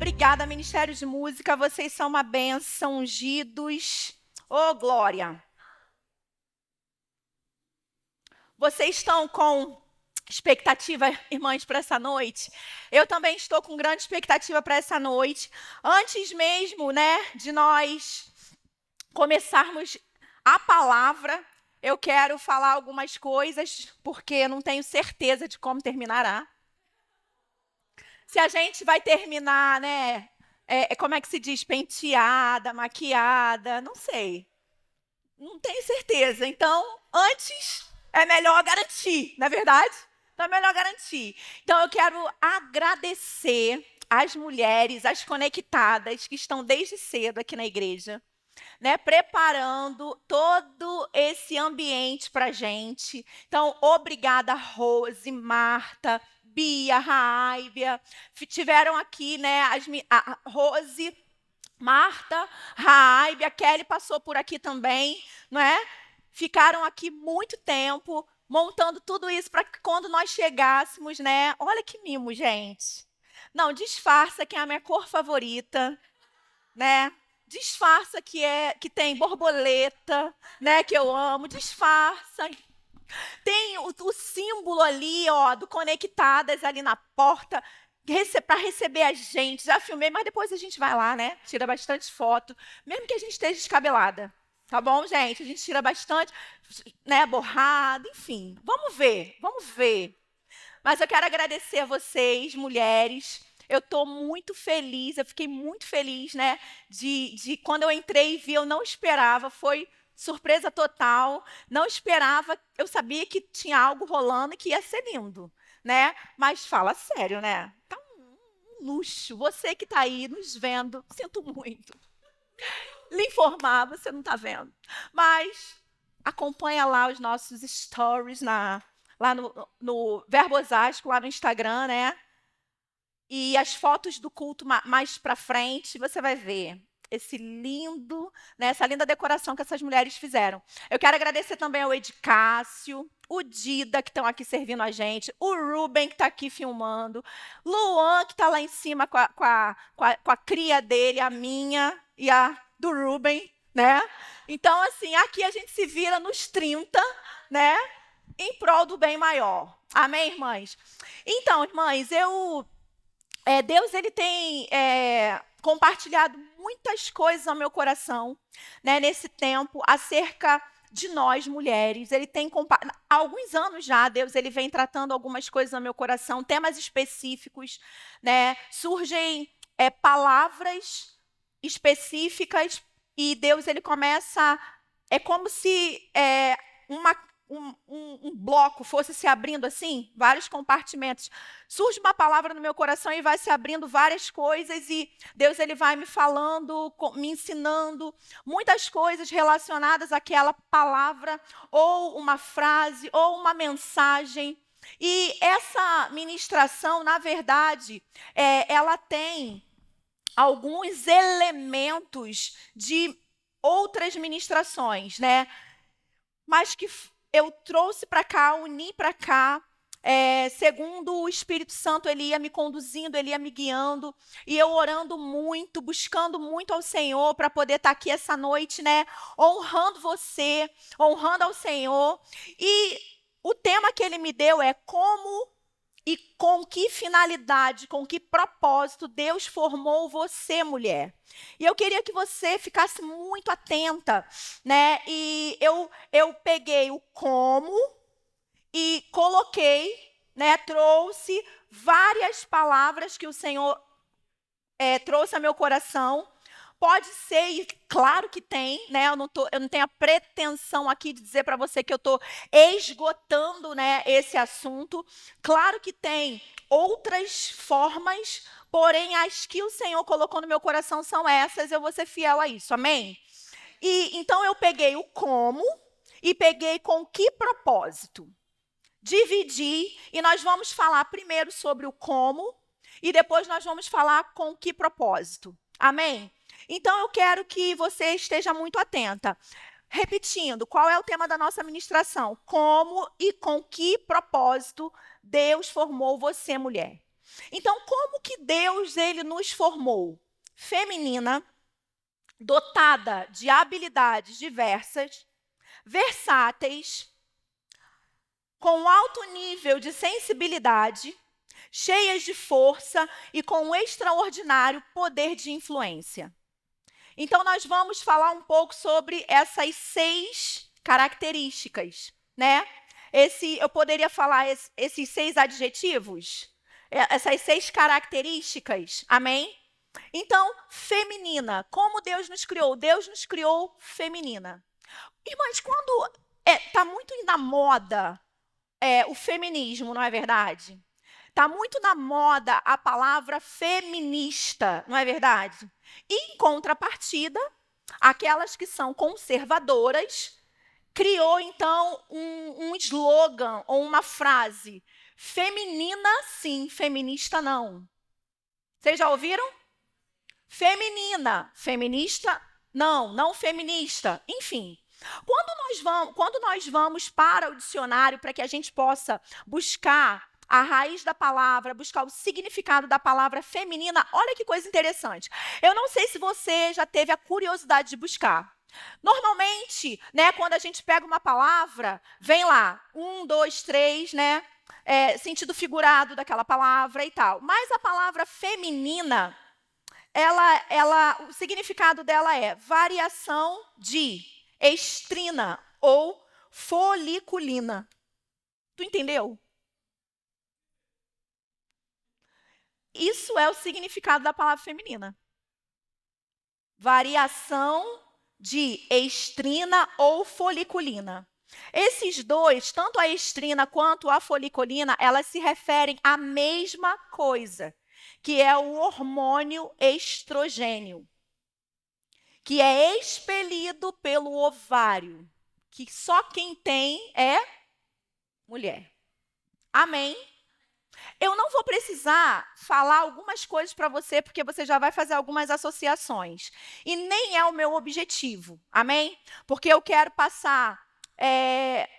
Obrigada, Ministério de Música. Vocês são uma bênção, ungidos. Ô, glória! Vocês estão com expectativa, irmãs, para essa noite? Eu também estou com grande expectativa para essa noite. Antes mesmo, de nós começarmos a palavra, eu quero falar algumas coisas, porque não tenho certeza de como terminará. Se a gente vai terminar, como é que se diz? Penteada, maquiada, não sei. Não tenho certeza. Então, antes é melhor garantir, não é verdade? Então é melhor garantir. Então eu quero agradecer às mulheres, às conectadas que estão desde cedo aqui na igreja, preparando todo esse ambiente para a gente. Então, obrigada, Rose, Marta, Bia, Raívia. Tiveram aqui, a Rose, Marta, Raívia, a Kelly passou por aqui também, não é? Ficaram aqui muito tempo, montando tudo isso para que quando nós chegássemos, Olha que mimo, gente. Não, disfarça que é a minha cor favorita, Disfarça que tem borboleta, que eu amo, disfarça. Tem o símbolo ali, ó, do Conectadas ali na porta, para receber a gente. Já filmei, mas depois a gente vai lá, Tira bastante foto, mesmo que a gente esteja descabelada. Tá bom, gente? A gente tira bastante, borrada, enfim. Vamos ver, vamos ver. Mas eu quero agradecer a vocês, mulheres. Eu estou muito feliz, eu fiquei muito feliz, de quando eu entrei e vi, eu não esperava, foi surpresa total, não esperava, eu sabia que tinha algo rolando e que ia ser lindo, Mas fala sério, Tá um luxo, você que está aí nos vendo, sinto muito. Lhe informar, você não está vendo. Mas acompanha lá os nossos stories lá no Verbosasco, lá no Instagram, E as fotos do culto mais para frente, você vai ver esse lindo, essa linda decoração que essas mulheres fizeram. Eu quero agradecer também ao Edicácio, o Dida, que estão aqui servindo a gente, o Ruben, que está aqui filmando, Luan, que está lá em cima com a cria dele, a minha e a do Ruben, Então, assim, aqui a gente se vira nos 30, em prol do bem maior. Amém, irmãs? Então, irmãs, Deus ele tem compartilhado muitas coisas ao meu coração, nesse tempo, acerca de nós, mulheres. Ele tem, há alguns anos já, Deus ele vem tratando algumas coisas no meu coração, temas específicos, Surgem palavras específicas e Deus ele começa, é como se um bloco fosse se abrindo assim, vários compartimentos. Surge uma palavra no meu coração e vai se abrindo várias coisas e Deus ele vai me falando, me ensinando muitas coisas relacionadas àquela palavra, ou uma frase, ou uma mensagem. E essa ministração, na verdade, ela tem alguns elementos de outras ministrações, Mas que eu trouxe para cá, uni para cá, segundo o Espírito Santo, ele ia me conduzindo, ele ia me guiando, e eu orando muito, buscando muito ao Senhor para poder estar aqui essa noite, honrando você, honrando ao Senhor. E o tema que ele me deu é como e com que finalidade, com que propósito Deus formou você, mulher. E eu queria que você ficasse muito atenta, E eu peguei o como e coloquei, trouxe várias palavras que o Senhor trouxe ao meu coração. Pode ser, e claro que tem, eu não tenho a pretensão aqui de dizer para você que eu estou esgotando, esse assunto. Claro que tem outras formas, porém as que o Senhor colocou no meu coração são essas, eu vou ser fiel a isso, amém? E então eu peguei o como e peguei com que propósito. Dividi e nós vamos falar primeiro sobre o como e depois nós vamos falar com que propósito, amém? Então, eu quero que você esteja muito atenta. Repetindo, qual é o tema da nossa ministração? Como e com que propósito Deus formou você, mulher. Então, como que Deus ele nos formou? Feminina, dotada de habilidades diversas, versáteis, com alto nível de sensibilidade, cheias de força e com um extraordinário poder de influência. Então, nós vamos falar um pouco sobre essas 6 características, né? Eu poderia falar esses 6 adjetivos, essas 6 características, amém? Então, feminina, como Deus nos criou? Deus nos criou feminina. Irmãs, quando está muito na moda o feminismo, não é verdade? Está muito na moda a palavra feminista, não é verdade? E, em contrapartida, aquelas que são conservadoras, criou, então, um slogan ou uma frase: feminina sim, feminista não. Vocês já ouviram? Feminina, feminista não, não feminista. Enfim, quando nós vamos para o dicionário para que a gente possa buscar a raiz da palavra, buscar o significado da palavra feminina, olha que coisa interessante. Eu não sei se você já teve a curiosidade de buscar. Normalmente, né, quando a gente pega uma palavra, vem lá, 1, 2, 3, né, sentido figurado daquela palavra e tal. Mas a palavra feminina, o significado dela é variação de estrina ou foliculina. Tu entendeu? Isso é o significado da palavra feminina. Variação de estrina ou foliculina. Esses dois, tanto a estrina quanto a foliculina, elas se referem à mesma coisa, que é o hormônio estrogênio, que é expelido pelo ovário, que só quem tem é mulher. Amém? Eu não vou precisar falar algumas coisas para você, porque você já vai fazer algumas associações. E nem é o meu objetivo, amém? Porque eu quero passar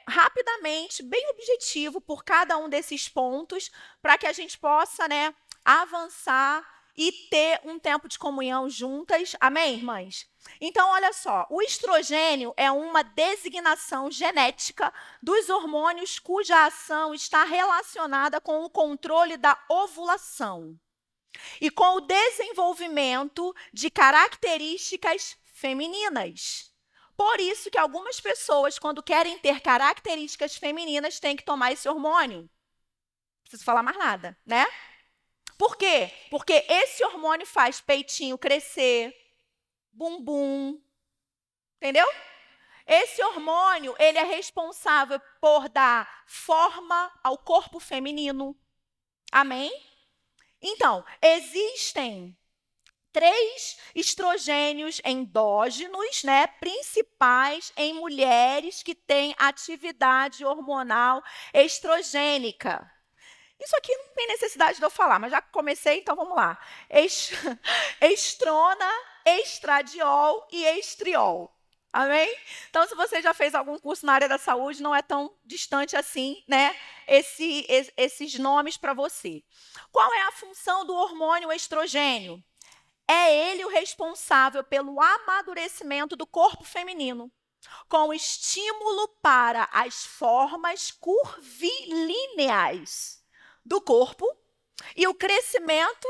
rapidamente, bem objetivo, por cada um desses pontos, para que a gente possa, né, avançar e ter um tempo de comunhão juntas. Amém, irmãs? Então, olha só, o estrogênio é uma designação genética dos hormônios cuja ação está relacionada com o controle da ovulação e com o desenvolvimento de características femininas. Por isso que algumas pessoas, quando querem ter características femininas, têm que tomar esse hormônio. Não preciso falar mais nada, né? Por quê? Porque esse hormônio faz peitinho crescer, bumbum, entendeu? Esse hormônio, ele é responsável por dar forma ao corpo feminino. Amém? Então, existem 3 estrogênios endógenos, né, principais em mulheres que têm atividade hormonal estrogênica. Isso aqui não tem necessidade de eu falar, mas já comecei, então vamos lá. Estrona, estradiol e estriol. Amém? Então, se você já fez algum curso na área da saúde, não é tão distante assim, né? Esses nomes para você. Qual é a função do hormônio estrogênio? É ele o responsável pelo amadurecimento do corpo feminino, com estímulo para as formas curvilíneas do corpo e o crescimento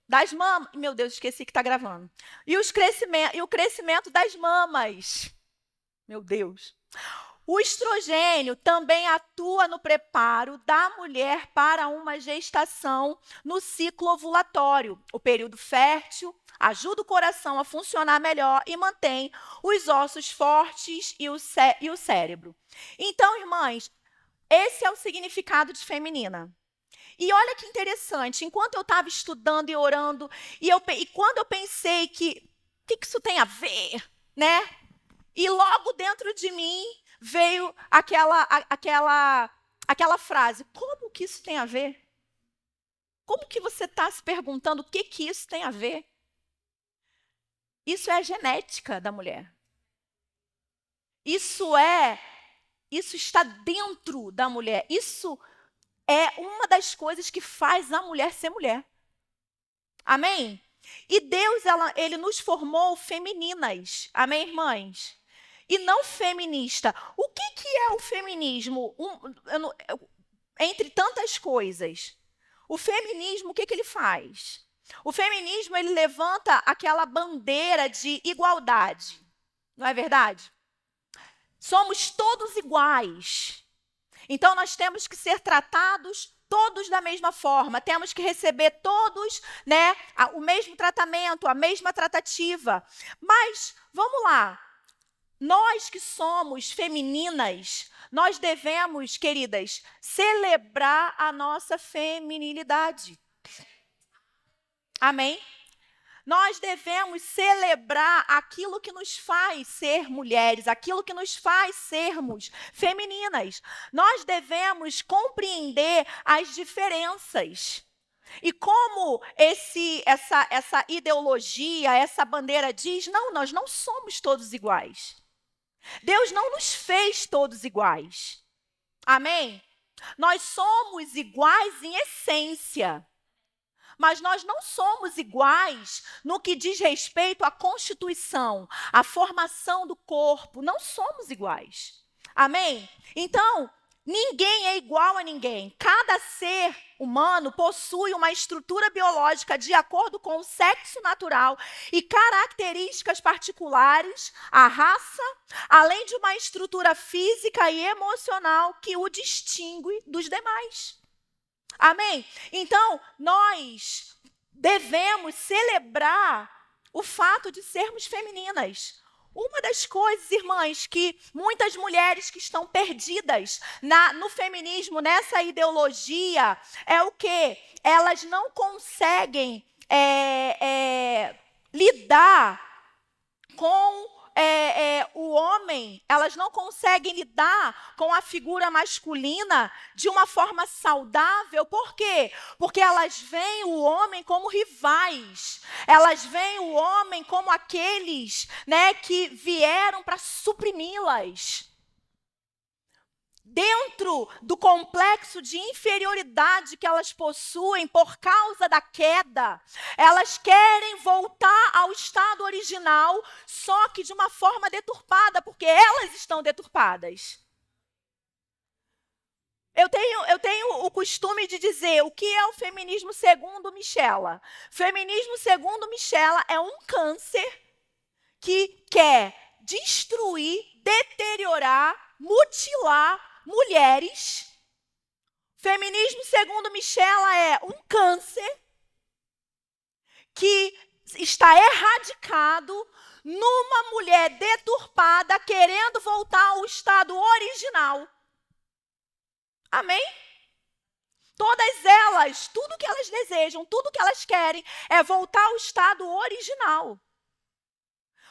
das mamas. Meu Deus, esqueci que está gravando. E o crescimento das mamas. Meu Deus. O estrogênio também atua no preparo da mulher para uma gestação no ciclo ovulatório, o período fértil, ajuda o coração a funcionar melhor e mantém os ossos fortes e o cérebro. Então, irmãs, esse é o significado de feminina. E olha que interessante, enquanto eu estava estudando e orando, e quando eu pensei que isso tem a ver, né? E logo dentro de mim veio aquela frase: como que isso tem a ver? Como que você está se perguntando o que isso tem a ver? Isso é a genética da mulher. Isso está dentro da mulher. Isso é uma das coisas que faz a mulher ser mulher. Amém? E Deus, ele nos formou femininas. Amém, irmãs? E não feminista. O que é o feminismo? Entre tantas coisas. O feminismo, o que ele faz? O feminismo, ele levanta aquela bandeira de igualdade. Não é verdade? Somos todos iguais. Então, nós temos que ser tratados todos da mesma forma. Temos que receber todos, né, o mesmo tratamento, a mesma tratativa. Mas, vamos lá. Nós que somos femininas, nós devemos, queridas, celebrar a nossa feminilidade. Amém? Nós devemos celebrar aquilo que nos faz ser mulheres, aquilo que nos faz sermos femininas. Nós devemos compreender as diferenças. E como essa ideologia, essa bandeira diz, não, nós não somos todos iguais. Deus não nos fez todos iguais. Amém? Nós somos iguais em essência. Mas nós não somos iguais no que diz respeito à constituição, à formação do corpo. Não somos iguais. Amém? Então, ninguém é igual a ninguém. Cada ser humano possui uma estrutura biológica de acordo com o sexo natural e características particulares, a raça, além de uma estrutura física e emocional que o distingue dos demais. Amém? Então, nós devemos celebrar o fato de sermos femininas. Uma das coisas, irmãs, que muitas mulheres que estão perdidas no feminismo, nessa ideologia, é o quê? Elas não conseguem lidar com o homem, elas não conseguem lidar com a figura masculina de uma forma saudável. Por quê? Porque elas veem o homem como rivais. Elas veem o homem como aqueles, né, que vieram para suprimi-las. Dentro do complexo de inferioridade que elas possuem por causa da queda, elas querem voltar ao estado original, só que de uma forma deturpada, porque elas estão deturpadas. Eu tenho o costume de dizer o que é o feminismo segundo Michela. Feminismo segundo Michela é um câncer que quer destruir, deteriorar, mutilar mulheres. Feminismo segundo Michela é um câncer que está erradicado numa mulher deturpada querendo voltar ao estado original. Amém? Todas elas, tudo que elas desejam, tudo que elas querem é voltar ao estado original.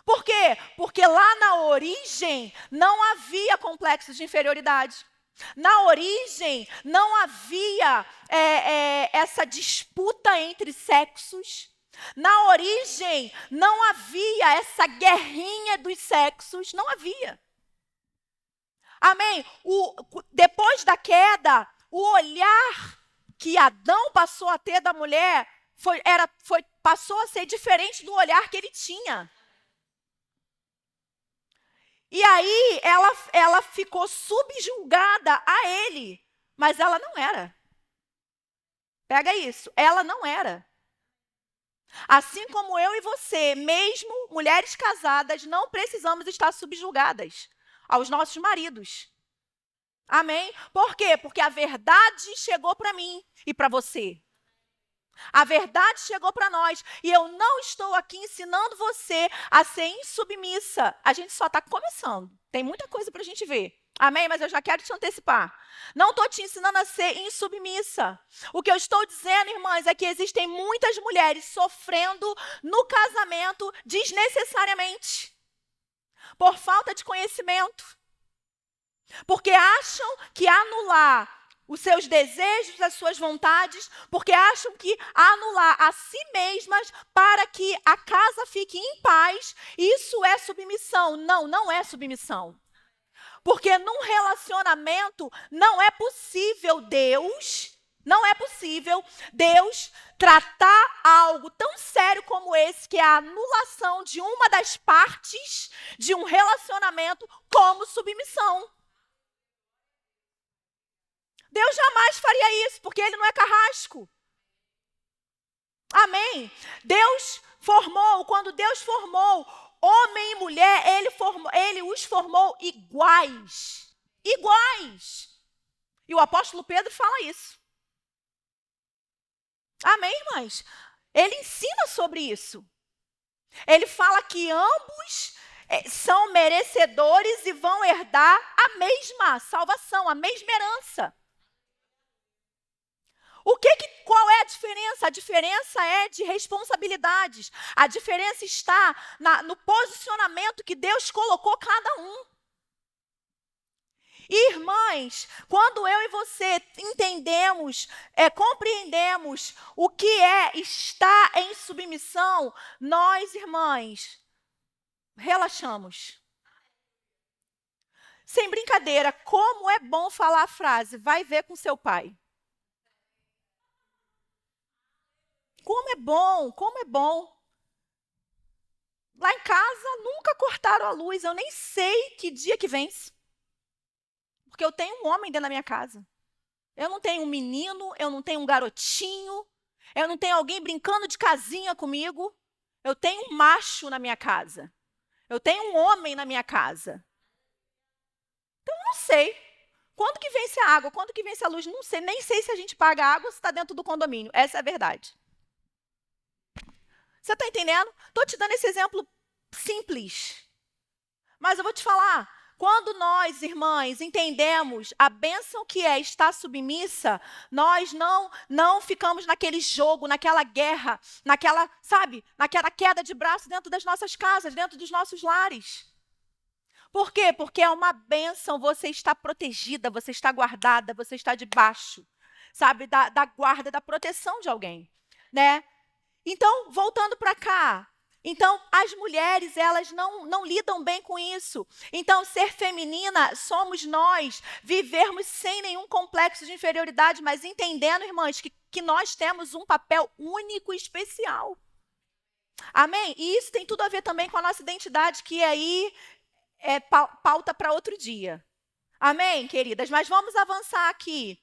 Por quê? Porque lá na origem não havia complexo de inferioridade. Na origem não havia essa disputa entre sexos. Na origem não havia essa guerrinha dos sexos. Não havia. Amém? Depois da queda, o olhar que Adão passou a ter da mulher passou a ser diferente do olhar que ele tinha. E aí ela ficou subjugada a ele, mas ela não era. Pega isso, ela não era. Assim como eu e você, mesmo mulheres casadas, não precisamos estar subjugadas aos nossos maridos. Amém? Por quê? Porque a verdade chegou para mim e para você. A verdade chegou para nós e eu não estou aqui ensinando você a ser insubmissa. A gente só está começando. Tem muita coisa para a gente ver. Amém? Mas eu já quero te antecipar. Não estou te ensinando a ser insubmissa. O que eu estou dizendo, irmãs, é que existem muitas mulheres sofrendo no casamento desnecessariamente. Por falta de conhecimento. Porque acham que anular os seus desejos, as suas vontades, porque acham que anular a si mesmas para que a casa fique em paz, isso é submissão. Não, não é submissão. Porque num relacionamento não é possível Deus Não é possível Deus tratar algo tão sério como esse, que é a anulação de uma das partes de um relacionamento, como submissão. Deus jamais faria isso, porque ele não é carrasco. Amém? Quando Deus formou homem e mulher, ele os formou iguais. Iguais. E o apóstolo Pedro fala isso. Amém, irmãs? Ele ensina sobre isso. Ele fala que ambos são merecedores e vão herdar a mesma salvação, a mesma herança. Qual é a diferença? A diferença é de responsabilidades. A diferença está no posicionamento que Deus colocou cada um. Irmãs, quando eu e você entendemos, compreendemos o que é estar em submissão, nós, irmãs, relaxamos. Sem brincadeira, como é bom falar a frase, vai ver com seu pai. Como é bom, como é bom. Lá em casa nunca cortaram a luz, eu nem sei que dia que vence. Porque eu tenho um homem dentro da minha casa. Eu não tenho um menino, eu não tenho um garotinho, eu não tenho alguém brincando de casinha comigo. Eu tenho um macho na minha casa. Eu tenho um homem na minha casa. Então, eu não sei. Quando que vence a água? Quando que vence a luz? Não sei. Nem sei se a gente paga água ou se está dentro do condomínio. Essa é a verdade. Você está entendendo? Estou te dando esse exemplo simples. Mas eu vou te falar, quando nós, irmãs, entendemos a bênção que é estar submissa, nós não ficamos naquele jogo, naquela guerra, naquela queda de braço dentro das nossas casas, dentro dos nossos lares. Por quê? Porque é uma bênção, você está protegida, você está guardada, você está debaixo, da guarda, da proteção de alguém, né? Então, voltando para cá, as mulheres, elas não lidam bem com isso. Então, ser feminina somos nós, vivermos sem nenhum complexo de inferioridade, mas entendendo, irmãs, que nós temos um papel único e especial. Amém? E isso tem tudo a ver também com a nossa identidade, que aí é pauta para outro dia. Amém, queridas? Mas vamos avançar aqui.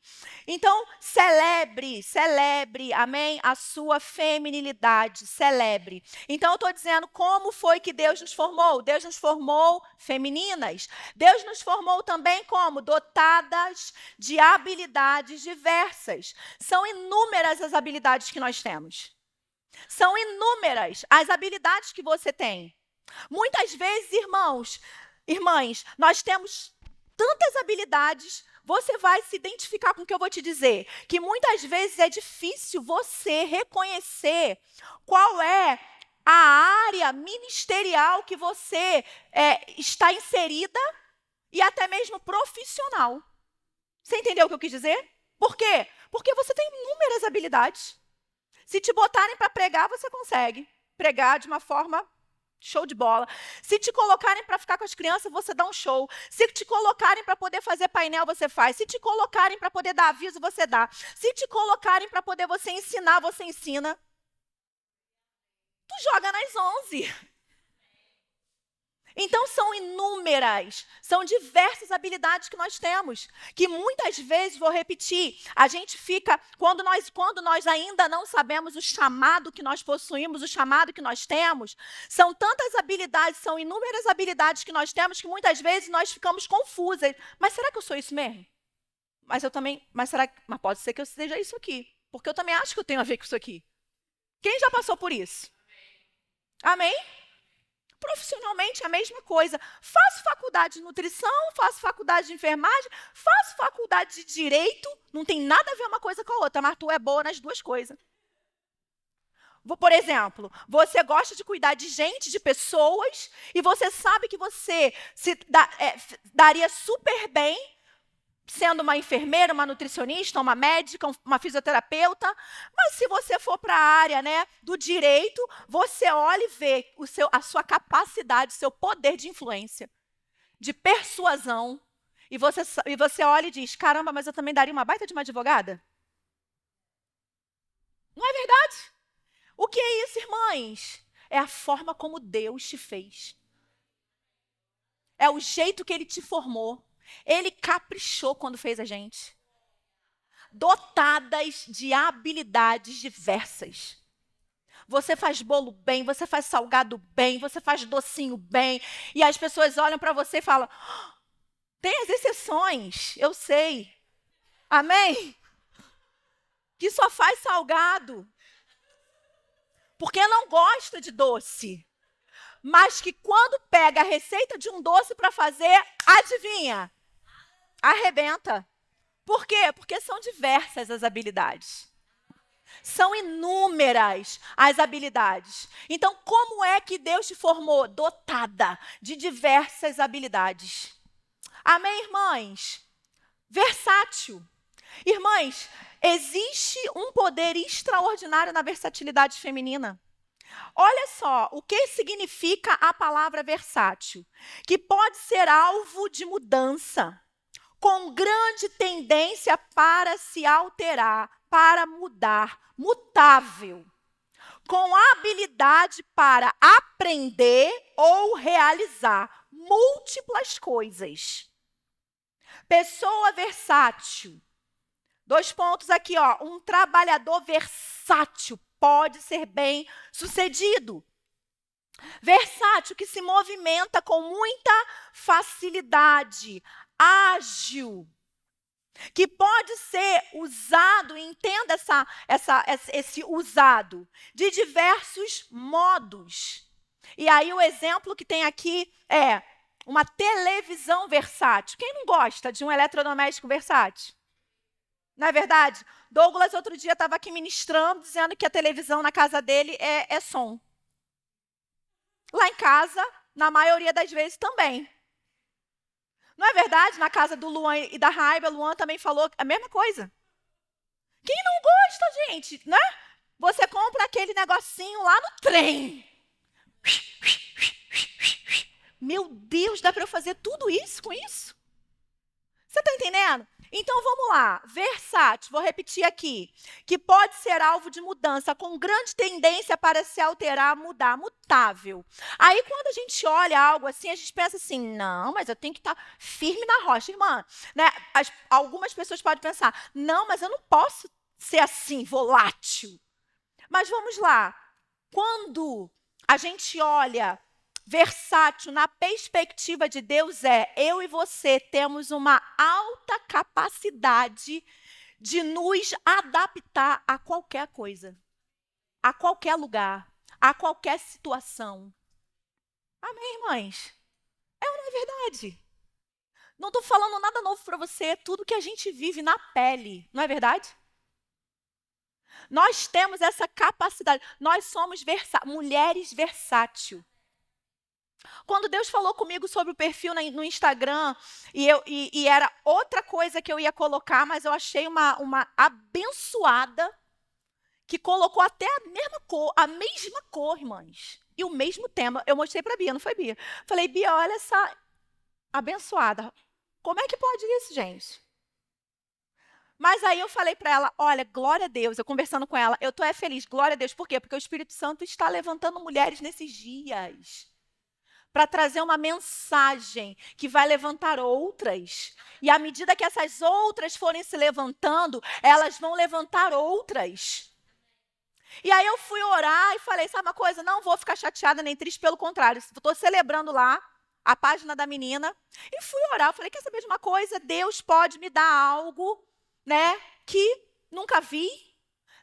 Então, celebre, amém, a sua feminilidade, celebre. Então, eu estou dizendo como foi que Deus nos formou. Deus nos formou femininas. Deus nos formou também como? Dotadas de habilidades diversas. São inúmeras as habilidades que nós temos. São inúmeras as habilidades que você tem. Muitas vezes, irmãs, nós temos tantas habilidades, você vai se identificar com o que eu vou te dizer, que muitas vezes é difícil você reconhecer qual é a área ministerial que você está inserida e até mesmo profissional. Você entendeu o que eu quis dizer? Por quê? Porque você tem inúmeras habilidades. Se te botarem para pregar, você consegue pregar de uma forma show de bola. Se te colocarem para ficar com as crianças, você dá um show. Se te colocarem para poder fazer painel, você faz. Se te colocarem para poder dar aviso, você dá. Se te colocarem para poder você ensinar, você ensina. Tu joga nas 11. Então, são inúmeras, são diversas habilidades que nós temos, que muitas vezes, vou repetir, a gente fica, quando nós ainda não sabemos o chamado que nós possuímos, o chamado que nós temos, são tantas habilidades, são inúmeras habilidades que nós temos, que muitas vezes nós ficamos confusas. Mas será que eu sou isso mesmo? Mas pode ser que eu seja isso aqui, porque eu também acho que eu tenho a ver com isso aqui. Quem já passou por isso? Amém? Profissionalmente, a mesma coisa. Faço faculdade de nutrição, faço faculdade de enfermagem, faço faculdade de direito. Não tem nada a ver uma coisa com a outra, mas tu é boa nas duas coisas. Por exemplo, você gosta de cuidar de gente, de pessoas, e você sabe que você daria super bem sendo uma enfermeira, uma nutricionista, uma médica, uma fisioterapeuta. Mas se você for para a área, do direito, você olha e vê a sua capacidade, o seu poder de influência, de persuasão, e você olha e diz, caramba, mas eu também daria uma baita de uma advogada? Não é verdade? O que é isso, irmãs? É a forma como Deus te fez. É o jeito que Ele te formou. Ele caprichou quando fez a gente. Dotadas de habilidades diversas. Você faz bolo bem, você faz salgado bem, você faz docinho bem. E as pessoas olham para você e falam, tem as exceções, eu sei. Amém? Que só faz salgado. Porque não gosta de doce. Mas que quando pega a receita de um doce para fazer, adivinha? Arrebenta. Por quê? Porque são diversas as habilidades. São inúmeras as habilidades. Então, como é que Deus te formou? Dotada de diversas habilidades. Amém, irmãs? Versátil. Irmãs, existe um poder extraordinário na versatilidade feminina. Olha só, o que significa a palavra versátil? Que pode ser alvo de mudança, com grande tendência para se alterar, para mudar, mutável, com habilidade para aprender ou realizar múltiplas coisas. Pessoa versátil. 2 pontos aqui, ó. Um trabalhador versátil pode ser bem sucedido. Versátil, que se movimenta com muita facilidade, ágil, que pode ser usado, entenda esse usado, de diversos modos. E aí o exemplo que tem aqui é uma televisão versátil. Quem não gosta de um eletrodoméstico versátil? Não é verdade? Douglas, outro dia, estava aqui ministrando, dizendo que a televisão na casa dele é som. Lá em casa, na maioria das vezes, também. Não é verdade? Na casa do Luan e da Raiba, Luan também falou a mesma coisa. Quem não gosta, gente, né? Você compra aquele negocinho lá no trem. Meu Deus, dá para eu fazer tudo isso com isso? Você está entendendo? Então, vamos lá. Versátil, vou repetir aqui. Que pode ser alvo de mudança, com grande tendência para se alterar, mudar, mutável. Aí, quando a gente olha algo assim, a gente pensa assim, não, mas eu tenho que estar firme na rocha, irmã. Né? Algumas pessoas podem pensar, não, mas eu não posso ser assim, volátil. Mas vamos lá. Quando a gente olha versátil na perspectiva de Deus eu e você temos uma alta capacidade de nos adaptar a qualquer coisa, a qualquer lugar, a qualquer situação. Amém, irmãs? É ou não é verdade? Não estou falando nada novo para você, é tudo que a gente vive na pele, não é verdade? Nós temos essa capacidade, nós somos mulheres versátil. Quando Deus falou comigo sobre o perfil no Instagram, e era outra coisa que eu ia colocar, mas eu achei uma abençoada, que colocou até a mesma cor, irmãs. E o mesmo tema. Eu mostrei para a Bia, não foi, Bia? Falei, Bia, olha essa abençoada. Como é que pode isso, gente? Mas aí eu falei para ela, olha, glória a Deus, eu conversando com ela, eu estou feliz, glória a Deus. Por quê? Porque o Espírito Santo está levantando mulheres nesses dias para trazer uma mensagem que vai levantar outras. E à medida que essas outras forem se levantando, elas vão levantar outras. E aí eu fui orar e falei, sabe uma coisa? Não vou ficar chateada nem triste, pelo contrário. Estou celebrando lá a página da menina. E fui orar, eu falei, quer saber de uma coisa? Deus pode me dar algo, né, que nunca vi.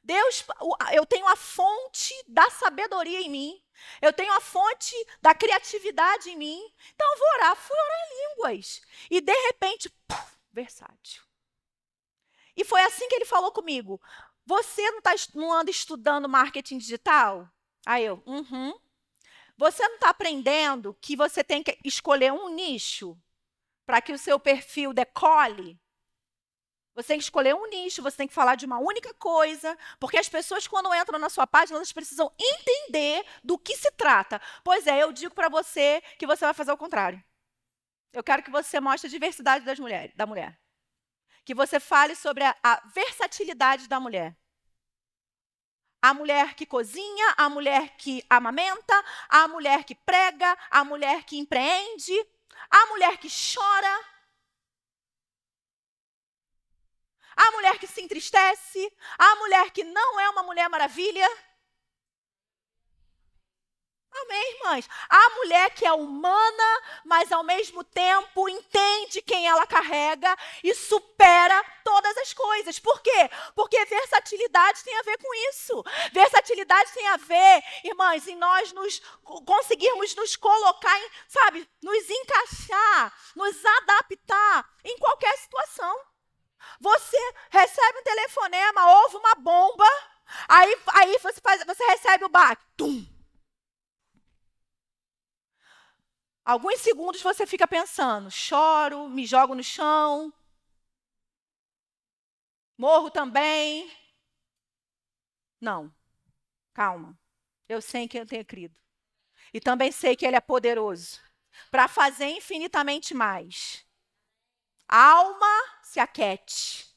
Deus, eu tenho a fonte da sabedoria em mim. Eu tenho a fonte da criatividade em mim. Então eu vou orar. Fui orar em línguas. E de repente, versátil. E foi assim que ele falou comigo. Você não anda estudando marketing digital? Aí eu, Você não está aprendendo que você tem que escolher um nicho para que o seu perfil decole? Você tem que escolher um nicho, você tem que falar de uma única coisa, porque as pessoas, quando entram na sua página, elas precisam entender do que se trata. Pois é, eu digo para você que você vai fazer o contrário. Eu quero que você mostre a diversidade da mulher. Que você fale sobre a versatilidade da mulher. A mulher que cozinha, a mulher que amamenta, a mulher que prega, a mulher que empreende, a mulher que chora, a mulher que se entristece, a mulher que não é uma mulher maravilha. Amém, irmãs? A mulher que é humana, mas ao mesmo tempo entende quem ela carrega e supera todas as coisas. Por quê? Porque versatilidade tem a ver com isso. Versatilidade tem a ver, irmãs, em nós conseguirmos nos colocar, nos encaixar, nos adaptar em qualquer situação. Você recebe um telefonema, ouve uma bomba, aí você recebe o baque. Tum! Alguns segundos você fica pensando, choro, me jogo no chão, morro também. Não, calma. Eu sei que eu tenho crido. E também sei que Ele é poderoso para fazer infinitamente mais. A alma se aquete.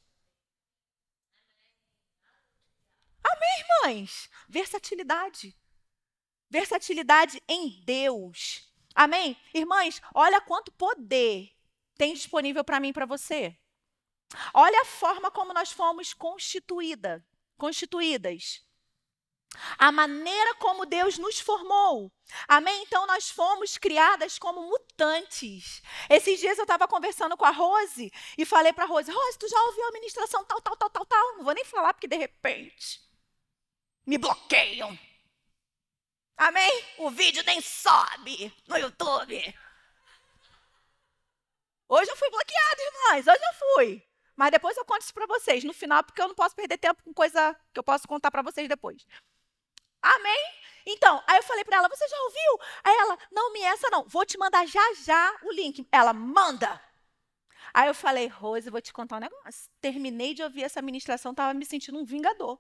Amém, irmãs? Versatilidade. Versatilidade em Deus. Amém? Irmãs, olha quanto poder tem disponível para mim e para você. Olha a forma como nós fomos constituídas. A maneira como Deus nos formou. Amém? Então, nós fomos criadas como mutantes. Esses dias eu estava conversando com a Rose e falei para a Rose, Rose, tu já ouviu a ministração tal. Não vou nem falar porque de repente me bloqueiam. Amém? O vídeo nem sobe no YouTube. Hoje eu fui bloqueada, irmãs. Hoje eu fui. Mas depois eu conto isso para vocês no final, porque eu não posso perder tempo com coisa que eu posso contar para vocês depois. Amém? Então, aí eu falei para ela, você já ouviu? Aí ela, não, essa não. Vou te mandar já o link. Ela, manda. Aí eu falei, Rose, eu vou te contar um negócio. Terminei de ouvir essa ministração, estava me sentindo um vingador.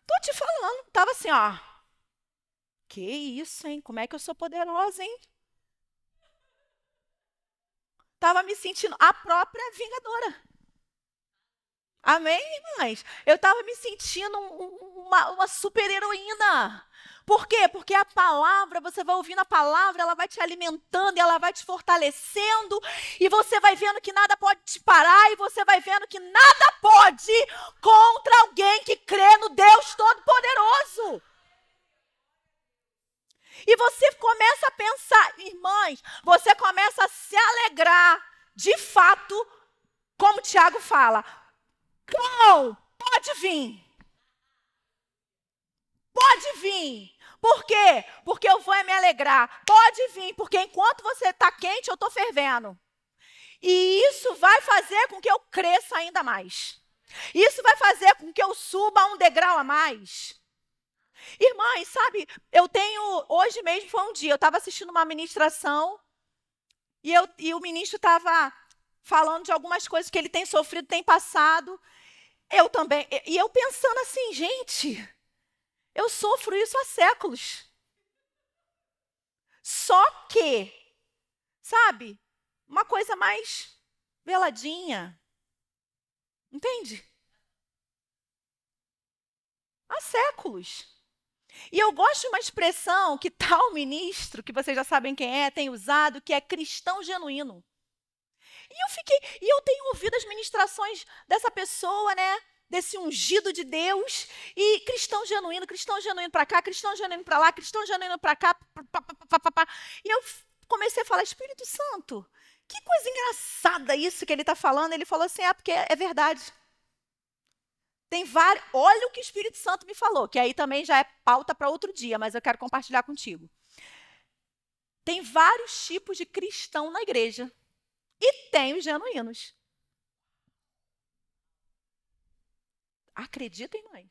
Tô te falando. Tava assim, ó. Que isso, hein? Como é que eu sou poderosa, hein? Tava me sentindo a própria vingadora. Amém, irmãs? Eu estava me sentindo uma super heroína. Por quê? Porque a palavra, você vai ouvindo a palavra, ela vai te alimentando, ela vai te fortalecendo, e você vai vendo que nada pode te parar, e você vai vendo que nada pode contra alguém que crê no Deus Todo-Poderoso. E você começa a pensar, irmãs, você começa a se alegrar, de fato, como Tiago fala, não, pode vir. Pode vir. Por quê? Porque eu vou me alegrar. Pode vir, porque enquanto você está quente, eu estou fervendo. E isso vai fazer com que eu cresça ainda mais. Isso vai fazer com que eu suba um degrau a mais. Irmãs, sabe, hoje mesmo foi um dia, eu estava assistindo uma ministração e o ministro estava falando de algumas coisas que ele tem sofrido, tem passado. Eu também. E eu pensando assim, gente, eu sofro isso há séculos. Só que, sabe, uma coisa mais veladinha. Entende? Há séculos. E eu gosto de uma expressão que tal ministro, que vocês já sabem quem é, tem usado, que é cristão genuíno. E eu tenho ouvido as ministrações dessa pessoa, né? Desse ungido de Deus, e cristão genuíno para cá, cristão genuíno para lá, cristão genuíno para cá, E eu comecei a falar, Espírito Santo, que coisa engraçada isso que ele está falando. Ele falou assim, porque é verdade. Tem vários, olha o que o Espírito Santo me falou, que aí também já é pauta para outro dia, mas eu quero compartilhar contigo. Tem vários tipos de cristão na igreja. E tem os genuínos. Acreditem, mãe.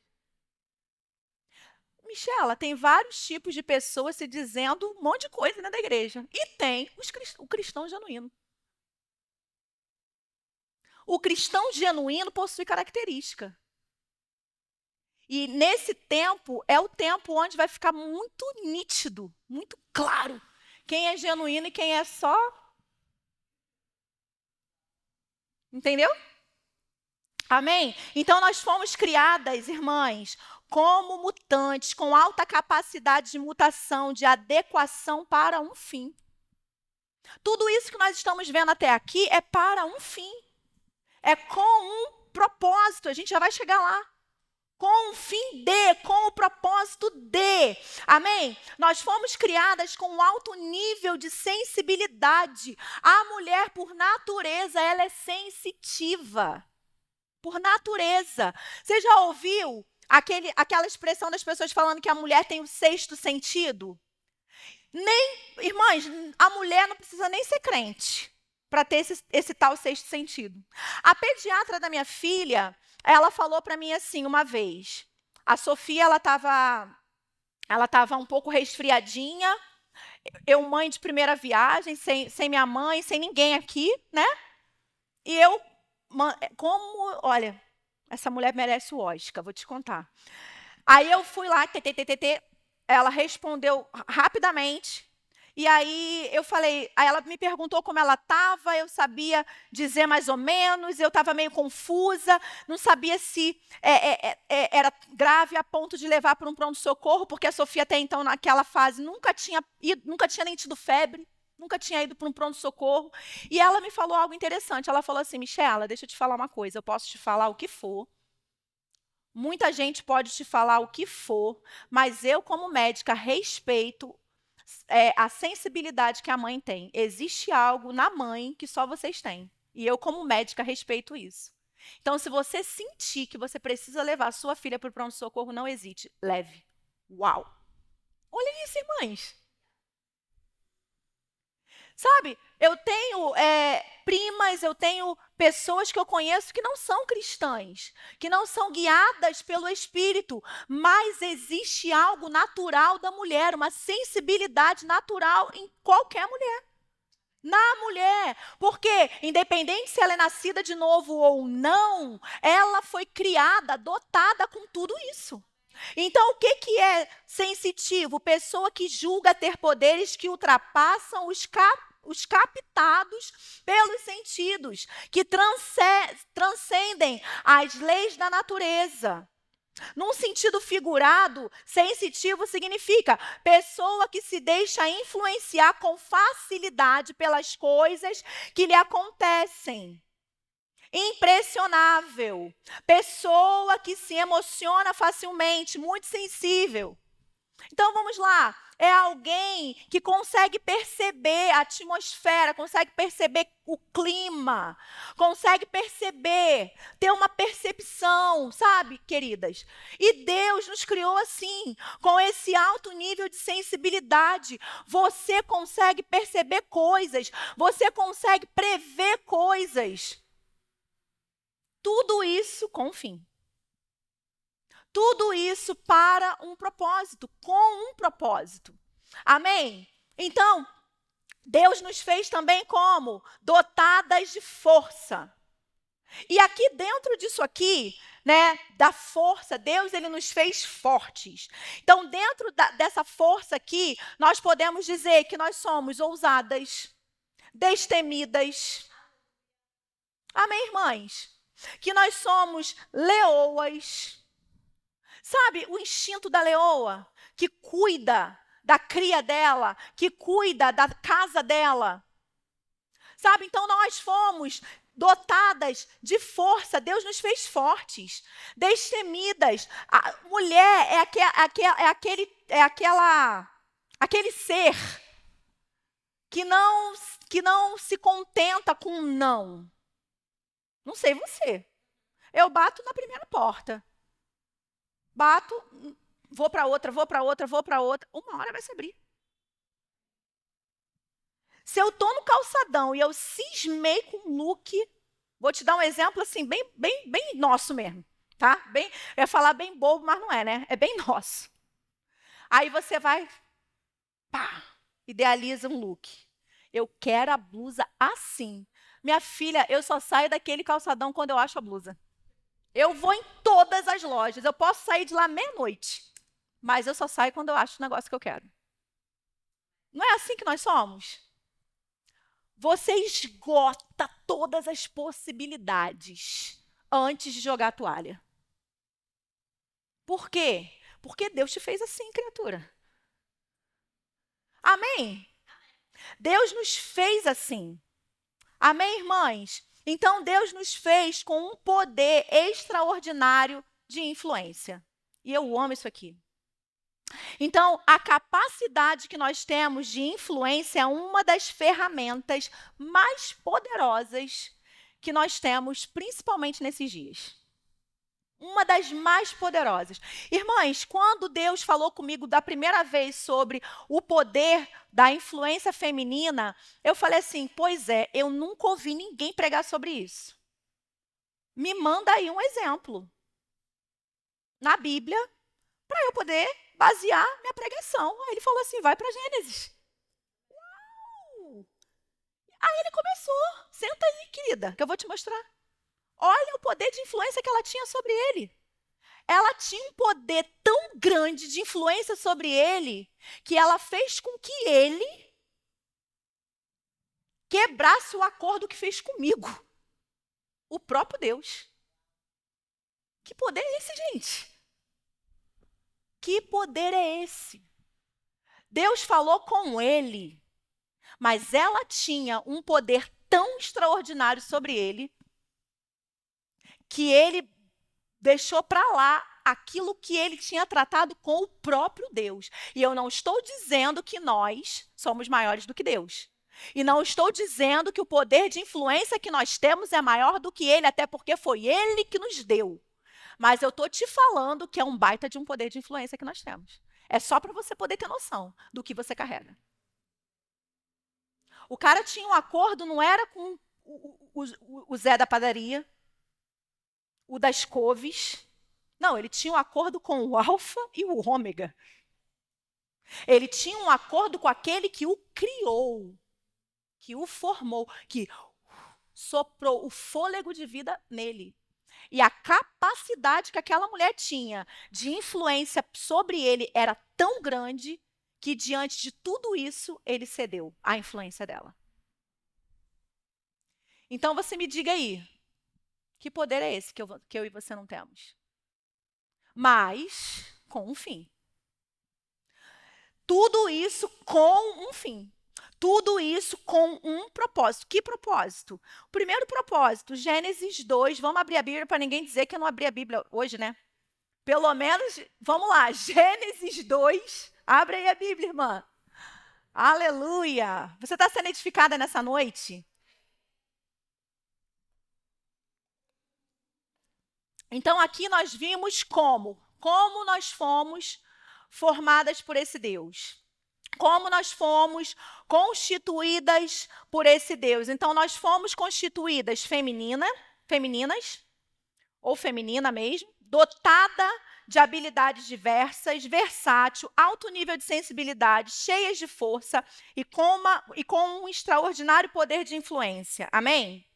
Michela, tem vários tipos de pessoas se dizendo um monte de coisa dentro da igreja. E tem o cristão genuíno. O cristão genuíno possui característica. E nesse tempo, é o tempo onde vai ficar muito nítido, muito claro, quem é genuíno e quem é só. Entendeu? Amém? Então, nós fomos criadas, irmãs, como mutantes, com alta capacidade de mutação, de adequação para um fim. Tudo isso que nós estamos vendo até aqui é para um fim. É com um propósito. A gente já vai chegar lá. Com o fim de, com o propósito de. Amém? Nós fomos criadas com um alto nível de sensibilidade. A mulher, por natureza, ela é sensitiva. Por natureza. Você já ouviu aquela expressão das pessoas falando que a mulher tem o sexto sentido? Irmãs, a mulher não precisa nem ser crente para ter esse tal sexto sentido. A pediatra da minha filha, ela falou para mim assim uma vez. A Sofia, ela estava um pouco resfriadinha. Eu, mãe de primeira viagem, sem minha mãe, sem ninguém aqui, né? E eu, olha, essa mulher merece o Oscar, vou te contar. Aí eu fui lá, ela respondeu rapidamente. E aí eu falei, aí ela me perguntou como ela estava, eu sabia dizer mais ou menos, eu estava meio confusa, não sabia se era grave a ponto de levar para um pronto-socorro, porque a Sofia até então, naquela fase, nunca tinha nem tido febre, nunca tinha ido para um pronto-socorro. E ela me falou algo interessante, ela falou assim, Michela, deixa eu te falar uma coisa, eu posso te falar o que for, muita gente pode te falar o que for, mas eu, como médica, respeito a sensibilidade que a mãe tem. Existe algo na mãe que só vocês têm. E eu, como médica, respeito isso. Então, se você sentir que você precisa levar a sua filha para o pronto-socorro, não hesite, leve. Uau! Olha isso, irmãs. Sabe, eu tenho primas, eu tenho pessoas que eu conheço que não são cristãs, que não são guiadas pelo Espírito, mas existe algo natural da mulher, uma sensibilidade natural em qualquer mulher. Na mulher, porque independente se ela é nascida de novo ou não, ela foi criada, dotada com tudo isso. Então, o que é sensitivo? Pessoa que julga ter poderes que ultrapassam os captados pelos sentidos, que transcendem as leis da natureza. Num sentido figurado, sensitivo significa pessoa que se deixa influenciar com facilidade pelas coisas que lhe acontecem. Impressionável. Pessoa que se emociona facilmente, muito sensível. Então vamos lá. É alguém que consegue perceber a atmosfera, consegue perceber o clima, consegue perceber, ter uma percepção, sabe, queridas? E Deus nos criou assim, com esse alto nível de sensibilidade. Você consegue perceber coisas, você consegue prever coisas. Tudo isso com fim. Tudo isso para um propósito, com um propósito. Amém? Então, Deus nos fez também como? Dotadas de força. E aqui dentro disso aqui, né, da força, Deus ele nos fez fortes. Então, dentro dessa força aqui, nós podemos dizer que nós somos ousadas, destemidas. Amém, irmãs? Que nós somos leoas. Sabe, o instinto da leoa, que cuida da cria dela, que cuida da casa dela. Sabe, então nós fomos dotadas de força, Deus nos fez fortes, destemidas. A mulher é aquele ser que não se contenta com um não. Não sei você. Eu bato na primeira porta. Bato, vou para outra, vou para outra, vou para outra. Uma hora vai se abrir. Se eu estou no calçadão e eu cismei com um look, vou te dar um exemplo assim, bem nosso mesmo, tá? Eu ia falar bem bobo, mas não é, né? É bem nosso. Aí você vai, pá, idealiza um look. Eu quero a blusa assim. Minha filha, eu só saio daquele calçadão quando eu acho a blusa. Eu vou em todas as lojas. Eu posso sair de lá meia-noite, mas eu só saio quando eu acho o negócio que eu quero. Não é assim que nós somos? Você esgota todas as possibilidades antes de jogar a toalha. Por quê? Porque Deus te fez assim, criatura. Amém? Deus nos fez assim. Amém, irmãs? Então, Deus nos fez com um poder extraordinário de influência. E eu amo isso aqui. Então, a capacidade que nós temos de influência é uma das ferramentas mais poderosas que nós temos, principalmente nesses dias. Uma das mais poderosas. Irmãs, quando Deus falou comigo da primeira vez sobre o poder da influência feminina, eu falei assim: pois é, eu nunca ouvi ninguém pregar sobre isso. Me manda aí um exemplo na Bíblia para eu poder basear minha pregação. Aí ele falou assim: vai para Gênesis. Uau! Aí ele começou: senta aí, querida, que eu vou te mostrar. Olha o poder de influência que ela tinha sobre ele. Ela tinha um poder tão grande de influência sobre ele, que ela fez com que ele quebrasse o acordo que fez comigo. O próprio Deus. Que poder é esse, gente? Que poder é esse? Deus falou com ele, mas ela tinha um poder tão extraordinário sobre ele, que ele deixou para lá aquilo que ele tinha tratado com o próprio Deus. E eu não estou dizendo que nós somos maiores do que Deus. E não estou dizendo que o poder de influência que nós temos é maior do que ele, até porque foi ele que nos deu. Mas eu estou te falando que é um baita de um poder de influência que nós temos. É só para você poder ter noção do que você carrega. O cara tinha um acordo, não era com o Zé da padaria, o das couves. Não, ele tinha um acordo com o alfa e o ômega. Ele tinha um acordo com aquele que o criou, que o formou, que soprou o fôlego de vida nele. E a capacidade que aquela mulher tinha de influência sobre ele era tão grande que, diante de tudo isso, ele cedeu à influência dela. Então, você me diga aí, que poder é esse que eu e você não temos? Mas com um fim. Tudo isso com um fim. Tudo isso com um propósito. Que propósito? O primeiro propósito, Gênesis 2. Vamos abrir a Bíblia para ninguém dizer que eu não abri a Bíblia hoje, né? Pelo menos, vamos lá, Gênesis 2. Abre aí a Bíblia, irmã. Aleluia! Você está sendo edificada nessa noite? Então, aqui nós vimos como nós fomos formadas por esse Deus. Como nós fomos constituídas por esse Deus. Então, nós fomos constituídas femininas, ou feminina mesmo, dotada de habilidades diversas, versátil, alto nível de sensibilidade, cheias de força e com um extraordinário poder de influência. Amém?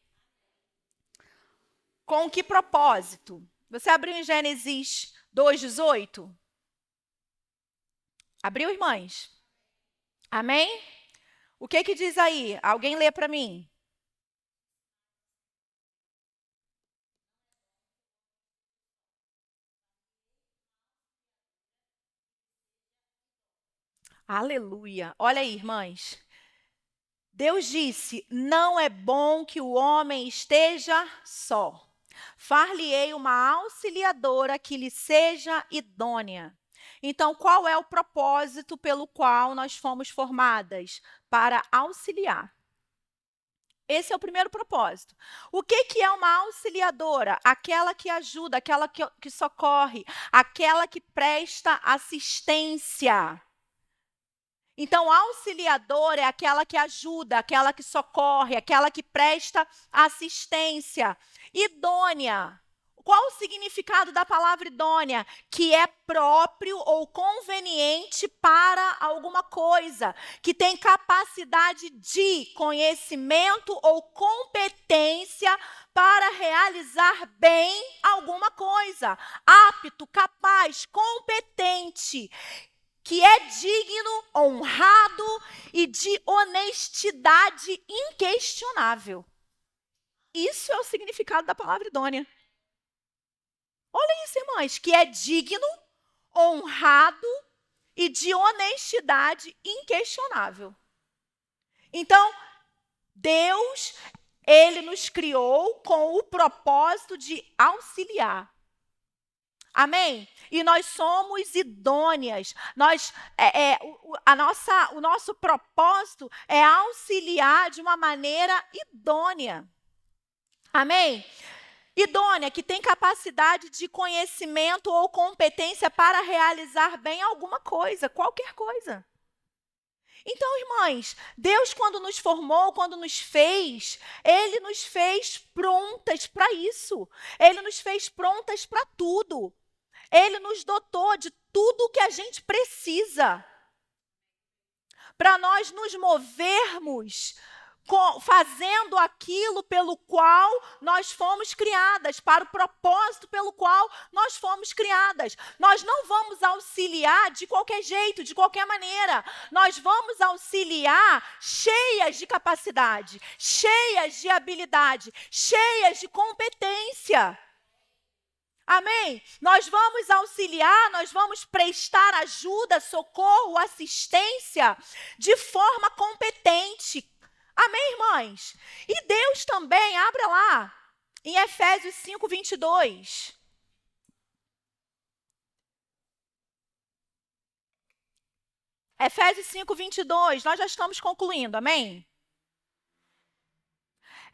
Com que propósito? Você abriu em Gênesis 2:18? Abriu, irmãs? Amém? O que diz aí? Alguém lê para mim. Aleluia. Olha aí, irmãs. Deus disse: não é bom que o homem esteja só. Far-lhe-ei uma auxiliadora que lhe seja idônea. Então, qual é o propósito pelo qual nós fomos formadas? Para auxiliar. Esse é o primeiro propósito. O que é uma auxiliadora? Aquela que ajuda, aquela que socorre, aquela que presta assistência. Então, auxiliadora é aquela que ajuda, aquela que socorre, aquela que presta assistência. Idônea. Qual o significado da palavra idônea? Que é próprio ou conveniente para alguma coisa, que tem capacidade de conhecimento ou competência para realizar bem alguma coisa. Apto, capaz, competente, que é digno, honrado e de honestidade inquestionável. Isso é o significado da palavra idônea. isso, irmãs, que é digno, honrado e de honestidade inquestionável. Então, Deus, ele nos criou com o propósito de auxiliar. Amém? E nós somos idôneas. O nosso propósito é auxiliar de uma maneira idônea. Amém? Idônea, que tem capacidade de conhecimento ou competência para realizar bem alguma coisa, qualquer coisa. Então, irmãs, Deus, quando nos formou, quando nos fez, Ele nos fez prontas para isso. Ele nos fez prontas para tudo. Ele nos dotou de tudo o que a gente precisa para nós nos movermos fazendo aquilo pelo qual nós fomos criadas, para o propósito pelo qual nós fomos criadas. Nós não vamos auxiliar de qualquer jeito, de qualquer maneira. Nós vamos auxiliar cheias de capacidade, cheias de habilidade, cheias de competência. Amém? Nós vamos auxiliar, nós vamos prestar ajuda, socorro, assistência de forma competente. Amém, irmãs? E Deus também, abra lá, em Efésios 5, 22. Efésios 5, 22, nós já estamos concluindo, amém?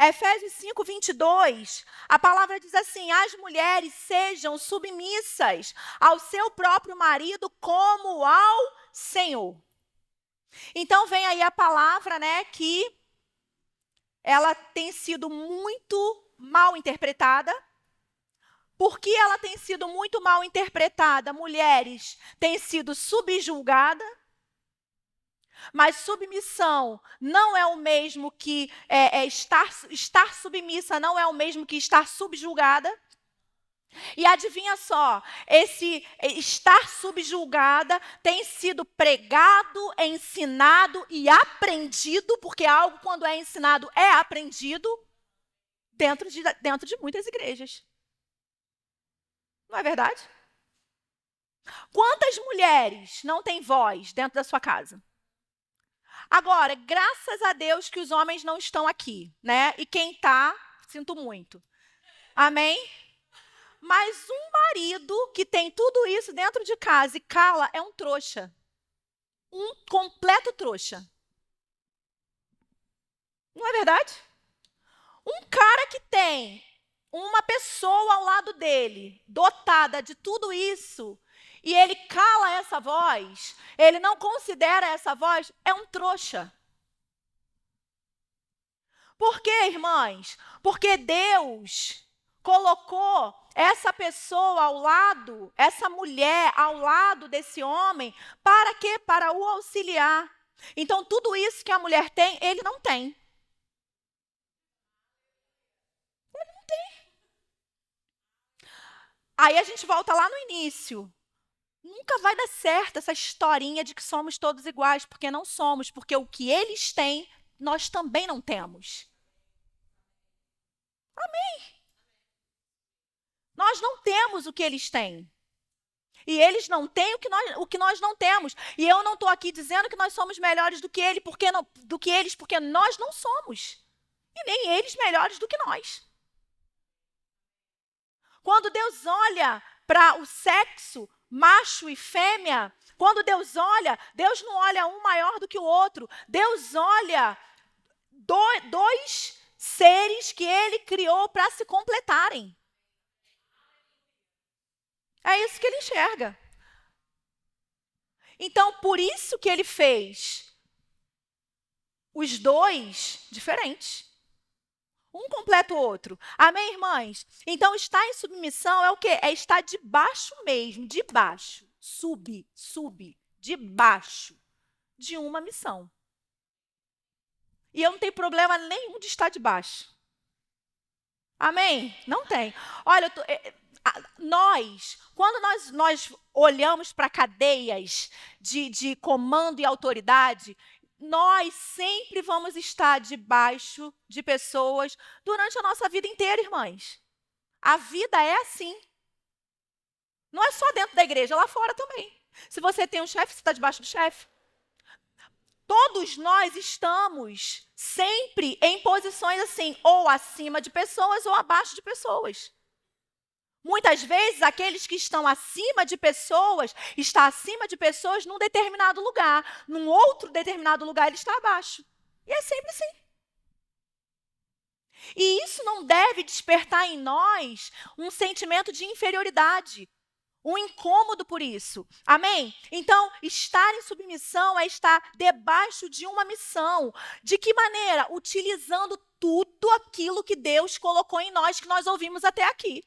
Efésios 5, 22, a palavra diz assim: as mulheres sejam submissas ao seu próprio marido como ao Senhor. Então vem aí a palavra, né, que ela tem sido muito mal interpretada. Por que ela tem sido muito mal interpretada? Mulheres têm sido subjugadas. Mas submissão não é o mesmo que estar submissa, não é o mesmo que estar subjugada. E adivinha só, esse estar subjugada tem sido pregado, ensinado e aprendido, porque algo quando é ensinado é aprendido, dentro de muitas igrejas. Não é verdade? Quantas mulheres não têm voz dentro da sua casa? Agora, graças a Deus que os homens não estão aqui, né? E quem está, sinto muito. Amém? Mas um marido que tem tudo isso dentro de casa e cala é um trouxa. Um completo trouxa. Não é verdade? Um cara que tem uma pessoa ao lado dele, dotada de tudo isso, e ele cala essa voz, ele não considera essa voz, é um trouxa. Por quê, irmãs? Porque Deus colocou essa pessoa ao lado, essa mulher ao lado desse homem, para quê? Para o auxiliar. Então, tudo isso que a mulher tem, ele não tem. Ele não tem. Aí a gente volta lá no início. Nunca vai dar certo essa historinha de que somos todos iguais, porque não somos, porque o que eles têm, nós também não temos. Amém? Nós não temos o que eles têm. E eles não têm o que nós não temos. E eu não estou aqui dizendo que nós somos melhores do que eles, porque nós não somos. E nem eles melhores do que nós. Quando Deus olha para o sexo, macho e fêmea, quando Deus olha, Deus não olha um maior do que o outro. Deus olha dois seres que Ele criou para se completarem. É isso que Ele enxerga. Então, por isso que Ele fez os dois diferentes. Um completa o outro. Amém, irmãs? Então, estar em submissão é o quê? É estar debaixo mesmo, debaixo. Debaixo de uma missão. E eu não tenho problema nenhum de estar debaixo. Amém? Não tem. Olha, quando nós olhamos para cadeias de comando e autoridade, nós sempre vamos estar debaixo de pessoas durante a nossa vida inteira, irmãs. A vida é assim. Não é só dentro da igreja, lá fora também. Se você tem um chefe, você está debaixo do chefe. Todos nós estamos sempre em posições assim, ou acima de pessoas ou abaixo de pessoas. Muitas vezes, aqueles que estão acima de pessoas, está acima de pessoas num determinado lugar. Num outro determinado lugar, ele está abaixo. E é sempre assim. E isso não deve despertar em nós um sentimento de inferioridade, um incômodo por isso. Amém? Então, estar em submissão é estar debaixo de uma missão. De que maneira? Utilizando tudo aquilo que Deus colocou em nós, que nós ouvimos até aqui.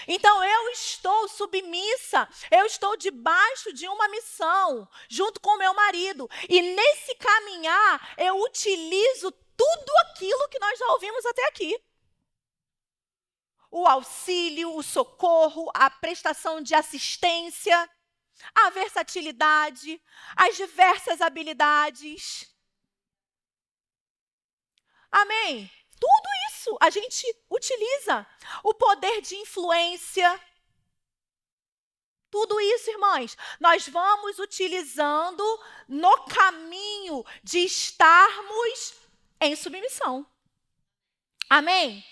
Então, eu estou submissa, eu estou debaixo de uma missão, junto com meu marido. E nesse caminhar, eu utilizo tudo aquilo que nós já ouvimos até aqui. O auxílio, o socorro, a prestação de assistência, a versatilidade, as diversas habilidades. Amém? Tudo isso a gente utiliza. O poder de influência. Tudo isso, irmãs, nós vamos utilizando no caminho de estarmos em submissão. Amém?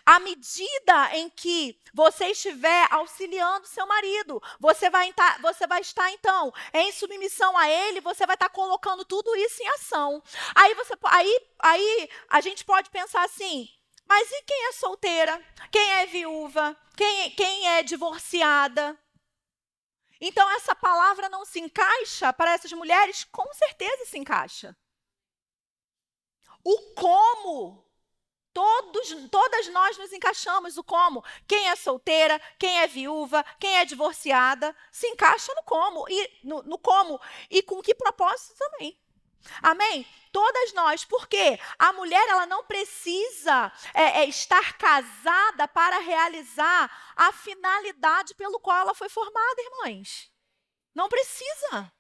À medida em que você estiver auxiliando seu marido, você vai estar, então, em submissão a ele, você vai estar colocando tudo isso em ação. Aí a gente pode pensar assim, mas e quem é solteira? Quem é viúva? Quem é divorciada? Então, essa palavra não se encaixa para essas mulheres? Com certeza se encaixa. O como... Todas nós nos encaixamos o como. Quem é solteira, quem é viúva, quem é divorciada, se encaixa no como. No como. E com que propósito também. Amém? Todas nós. Porque a mulher ela não precisa estar casada para realizar a finalidade pelo qual ela foi formada, irmãs. Não precisa.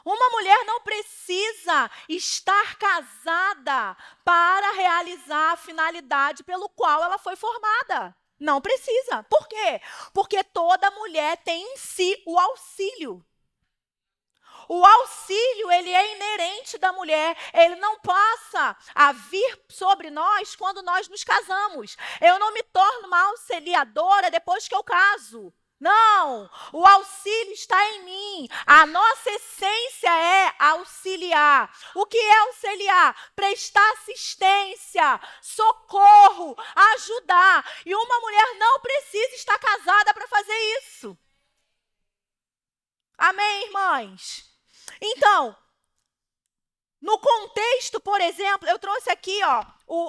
Uma mulher não precisa estar casada para realizar a finalidade pelo qual ela foi formada. Não precisa. Por quê? Porque toda mulher tem em si o auxílio. O auxílio, ele é inerente da mulher. Ele não passa a vir sobre nós quando nós nos casamos. Eu não me torno uma auxiliadora depois que eu caso. Não, o auxílio está em mim. A nossa essência é auxiliar. O que é auxiliar? Prestar assistência, socorro, ajudar. E uma mulher não precisa estar casada para fazer isso. Amém, irmãs? Então, no contexto, por exemplo, eu trouxe aqui,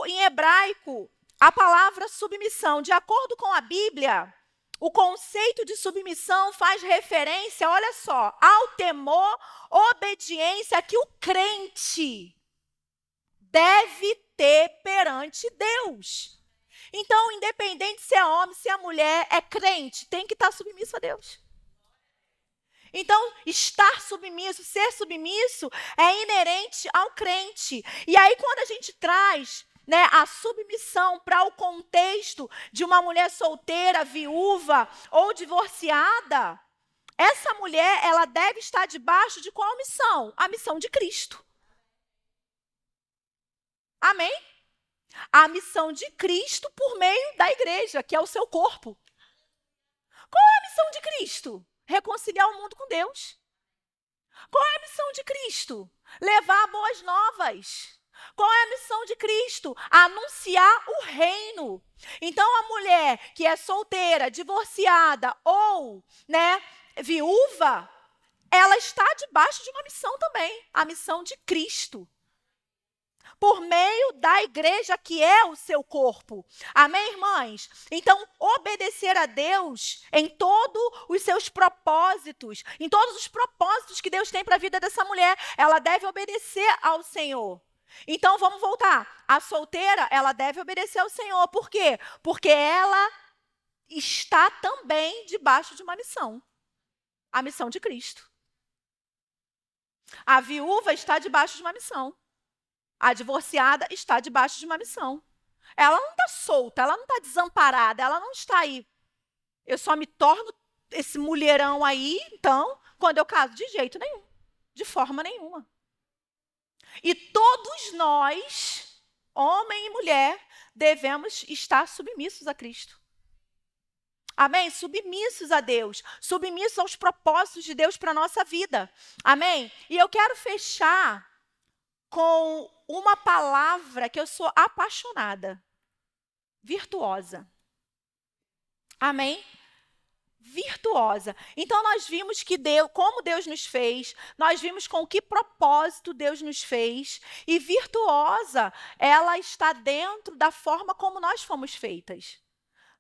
em hebraico, a palavra submissão. De acordo com a Bíblia, o conceito de submissão faz referência, olha só, ao temor, obediência que o crente deve ter perante Deus. Então, independente se é homem, se é mulher, é crente, tem que estar submisso a Deus. Então, estar submisso, ser submisso, é inerente ao crente. E aí, quando a gente traz a submissão para o contexto de uma mulher solteira, viúva ou divorciada, essa mulher, ela deve estar debaixo de qual missão? A missão de Cristo. Amém? A missão de Cristo por meio da igreja, que é o seu corpo. Qual é a missão de Cristo? Reconciliar o mundo com Deus. Qual é a missão de Cristo? Levar boas novas. Qual é a missão de Cristo? Anunciar o reino. Então, a mulher que é solteira, divorciada ou viúva, ela está debaixo de uma missão também. A missão de Cristo. Por meio da igreja que é o seu corpo. Amém, irmãs? Então, obedecer a Deus em todos os seus propósitos, em todos os propósitos que Deus tem para a vida dessa mulher, ela deve obedecer ao Senhor. Então, vamos voltar. A solteira, ela deve obedecer ao Senhor. Por quê? Porque ela está também debaixo de uma missão. A missão de Cristo. A viúva está debaixo de uma missão. A divorciada está debaixo de uma missão. Ela não está solta, ela não está desamparada, ela não está aí Eu só me torno esse mulherão aí, então, quando eu caso, de jeito nenhum, de forma nenhuma. E todos nós, homem e mulher, devemos estar submissos a Cristo. Amém? Submissos a Deus, submissos aos propósitos de Deus para a nossa vida. Amém? E eu quero fechar com uma palavra que eu sou apaixonada. Virtuosa. Amém? Virtuosa. Então nós vimos que Deus, como Deus nos fez, nós vimos com que propósito Deus nos fez, e virtuosa, ela está dentro da forma como nós fomos feitas.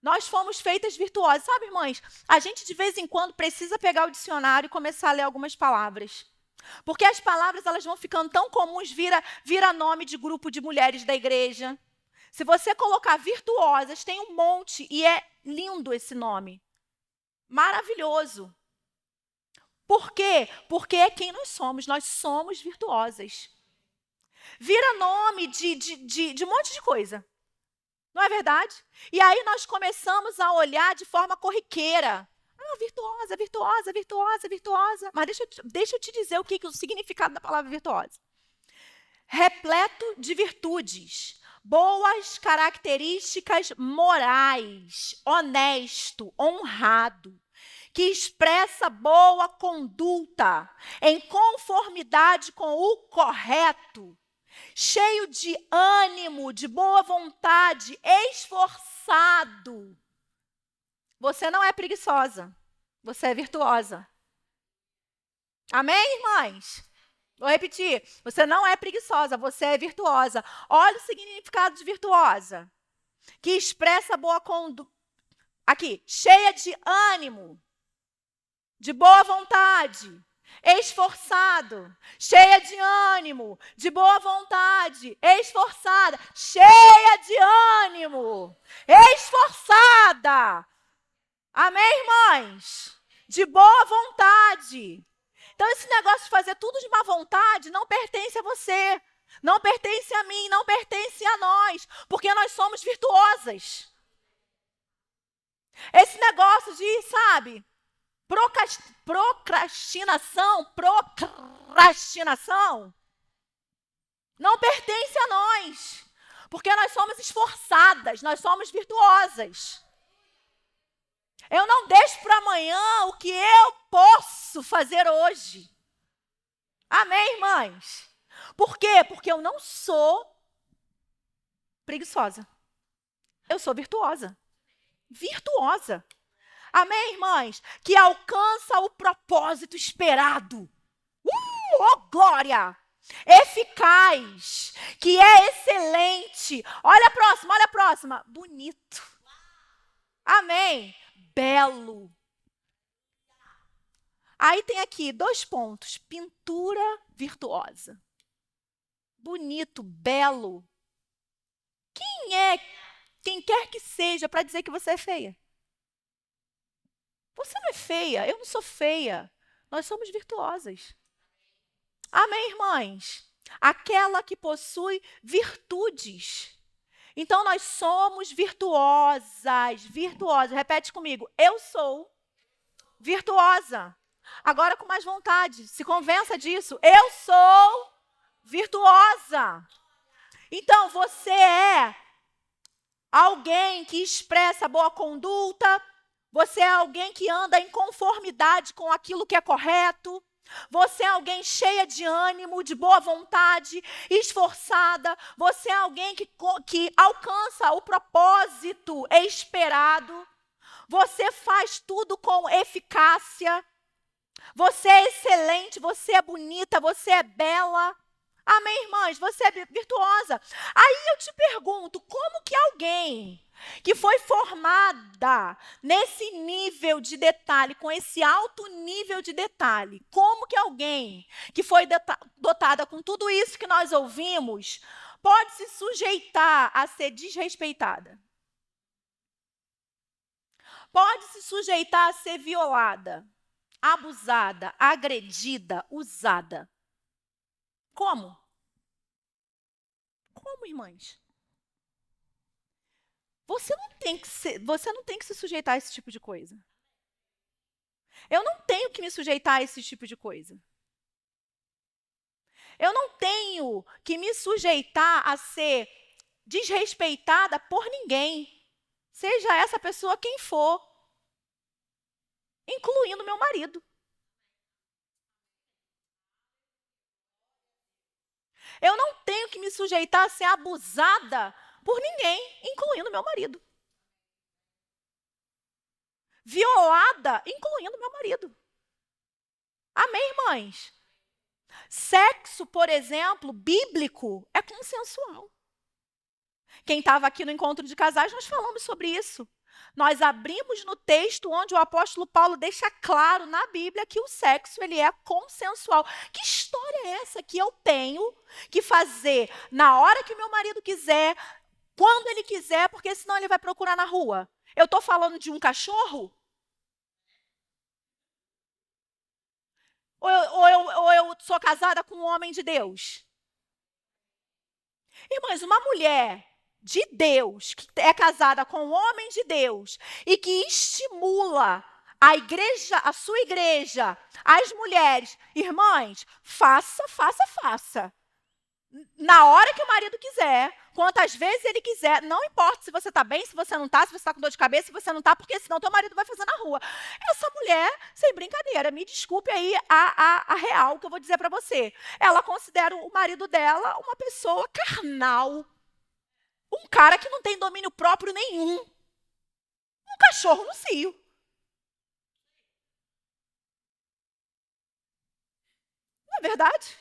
Nós fomos feitas virtuosas. Sabe, irmãs, a gente de vez em quando precisa pegar o dicionário e começar a ler algumas palavras. Porque as palavras elas vão ficando tão comuns, vira nome de grupo de mulheres da igreja. Se você colocar virtuosas, tem um monte, e é lindo esse nome. Maravilhoso. Por quê? Porque é quem nós somos virtuosas. Vira nome de um monte de coisa. Não é verdade? E aí nós começamos a olhar de forma corriqueira. Ah, virtuosa, virtuosa, virtuosa, virtuosa. Mas deixa eu te dizer o que é o significado da palavra virtuosa. Repleto de virtudes, boas características morais, honesto, honrado, que expressa boa conduta, em conformidade com o correto, cheio de ânimo, de boa vontade, esforçado. Você não é preguiçosa, você é virtuosa. Amém, irmãs? Vou repetir. Você não é preguiçosa, você é virtuosa. Olha o significado de virtuosa. Que expressa boa conduta. Aqui, cheia de ânimo, de boa vontade, esforçado, cheia de ânimo, de boa vontade, esforçada, cheia de ânimo, esforçada. Amém, irmãs? De boa vontade. Então, esse negócio de fazer tudo de má vontade não pertence a você, não pertence a mim, não pertence a nós, porque nós somos virtuosas. Esse negócio de, sabe, procrastinação, não pertence a nós, porque nós somos esforçadas, nós somos virtuosas. Eu não deixo para amanhã o que eu posso fazer hoje. Amém, irmãs? Por quê? Porque eu não sou preguiçosa. Eu sou virtuosa. Virtuosa. Amém, irmãs? Que alcança o propósito esperado. Oh, glória! Eficaz, que é excelente. Olha a próxima. Bonito. Amém. Belo. Aí tem aqui 2 pontos. Pintura virtuosa. Bonito, belo. Quem quer que seja para dizer que você é feia? Você não é feia, eu não sou feia. Nós somos virtuosas. Amém, irmãs? Aquela que possui virtudes. Então, nós somos virtuosas, virtuosas. Repete comigo, eu sou virtuosa. Agora com mais vontade, se convença disso. Eu sou virtuosa. Então, você é alguém que expressa boa conduta, você é alguém que anda em conformidade com aquilo que é correto, você é alguém cheia de ânimo, de boa vontade, esforçada, você é alguém que alcança o propósito esperado, você faz tudo com eficácia, você é excelente, você é bonita, você é bela. Amém, irmãs? Você é virtuosa. Aí eu te pergunto, como que alguém que foi formada nesse nível de detalhe, com esse alto nível de detalhe, como que alguém que foi dotada com tudo isso que nós ouvimos, pode se sujeitar a ser desrespeitada? Pode se sujeitar a ser violada, abusada, agredida, usada? Como? Como, irmãs? você não tem que se sujeitar a esse tipo de coisa. Eu não tenho que me sujeitar a esse tipo de coisa. Eu não tenho que me sujeitar a ser desrespeitada por ninguém, seja essa pessoa quem for, incluindo meu marido. Eu não tenho que me sujeitar a ser abusada por ninguém, incluindo meu marido. Violada, incluindo meu marido. Amém, irmãs? Sexo, por exemplo, bíblico, é consensual. Quem estava aqui no encontro de casais, nós falamos sobre isso. Nós abrimos no texto onde o apóstolo Paulo deixa claro na Bíblia que o sexo ele é consensual. Que história é essa que eu tenho que fazer na hora que o meu marido quiser, quando ele quiser, porque senão ele vai procurar na rua? Eu estou falando de um cachorro? Ou eu sou casada com um homem de Deus? Irmãs, uma mulher de Deus, que é casada com um homem de Deus e que estimula a igreja, a sua igreja, as mulheres, irmãs, faça, faça, faça. Na hora que o marido quiser, quantas vezes ele quiser, não importa se você está bem, se você não está, se você está com dor de cabeça, se você não está, porque senão teu marido vai fazer na rua. Essa mulher, sem brincadeira, me desculpe aí a real que eu vou dizer para você. Ela considera o marido dela uma pessoa carnal. Um cara que não tem domínio próprio nenhum. Um cachorro no cio. Não é verdade?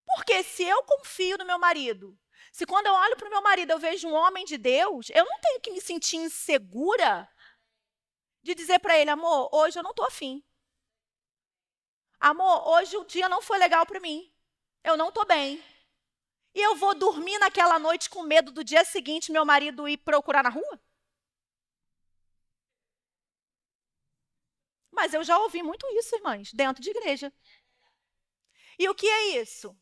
Porque se eu confio no meu marido, se quando eu olho para o meu marido eu vejo um homem de Deus, eu não tenho que me sentir insegura de dizer para ele, amor, hoje eu não estou afim. Amor, hoje o dia não foi legal para mim. Eu não estou bem. E eu vou dormir naquela noite com medo do dia seguinte meu marido ir procurar na rua? Mas eu já ouvi muito isso, irmãs, dentro de igreja. E o que é isso?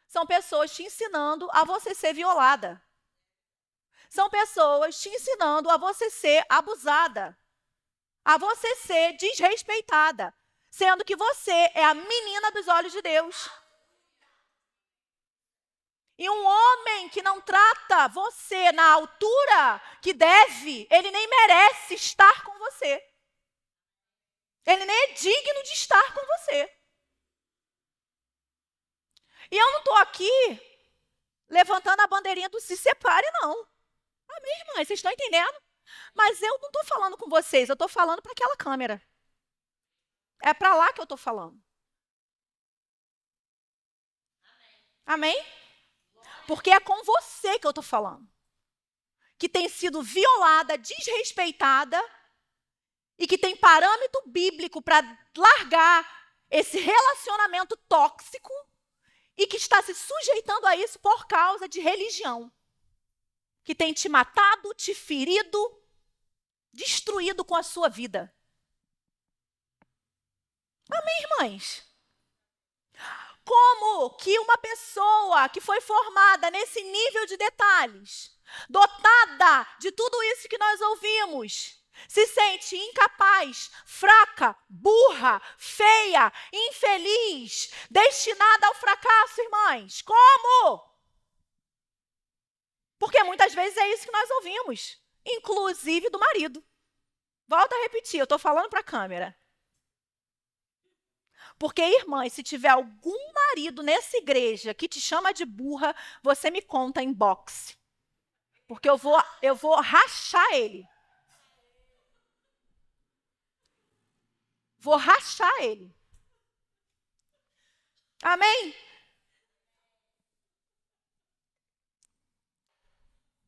São pessoas te ensinando a você ser violada. São pessoas te ensinando a você ser abusada, a você ser desrespeitada, sendo que você é a menina dos olhos de Deus. E um homem que não trata você na altura que deve, ele nem merece estar com você. Ele nem é digno de estar com você. E eu não estou aqui levantando a bandeirinha do se separe, não. Amém, irmãs? Vocês estão entendendo? Mas eu não estou falando com vocês, eu estou falando para aquela câmera. É para lá que eu estou falando. Amém? Porque é com você que eu estou falando. Que tem sido violada, desrespeitada e que tem parâmetro bíblico para largar esse relacionamento tóxico e que está se sujeitando a isso por causa de religião. Que tem te matado, te ferido, destruído com a sua vida. Amém, irmãs? Como que uma pessoa que foi formada nesse nível de detalhes, dotada de tudo isso que nós ouvimos, se sente incapaz, fraca, burra, feia, infeliz, destinada ao fracasso, irmãs? Como? Porque muitas vezes é isso que nós ouvimos, inclusive do marido. Volto a repetir, eu estou falando para a câmera. Porque, irmãs, se tiver algum marido nessa igreja que te chama de burra, você me conta em boxe. Porque eu vou rachar ele. Vou rachar ele. Amém?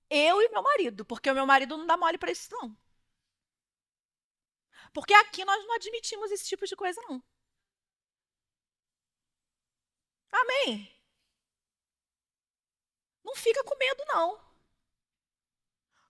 Eu e meu marido, porque o meu marido não dá mole para isso, não. Porque aqui nós não admitimos esse tipo de coisa, não. Amém? Não fica com medo, não.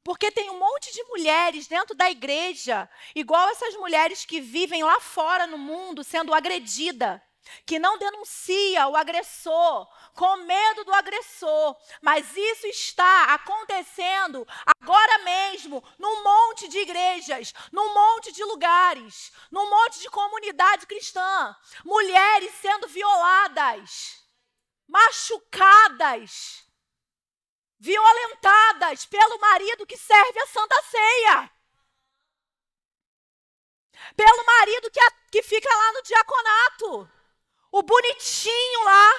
Porque tem um monte de mulheres dentro da igreja, igual essas mulheres que vivem lá fora no mundo sendo agredidas. que não denuncia o agressor, com medo do agressor, mas isso está acontecendo agora mesmo, num monte de igrejas, num monte de lugares, num monte de comunidade cristã, mulheres sendo violadas, machucadas, violentadas pelo marido que serve a Santa Ceia. Pelo marido que fica lá no diaconato. O bonitinho lá.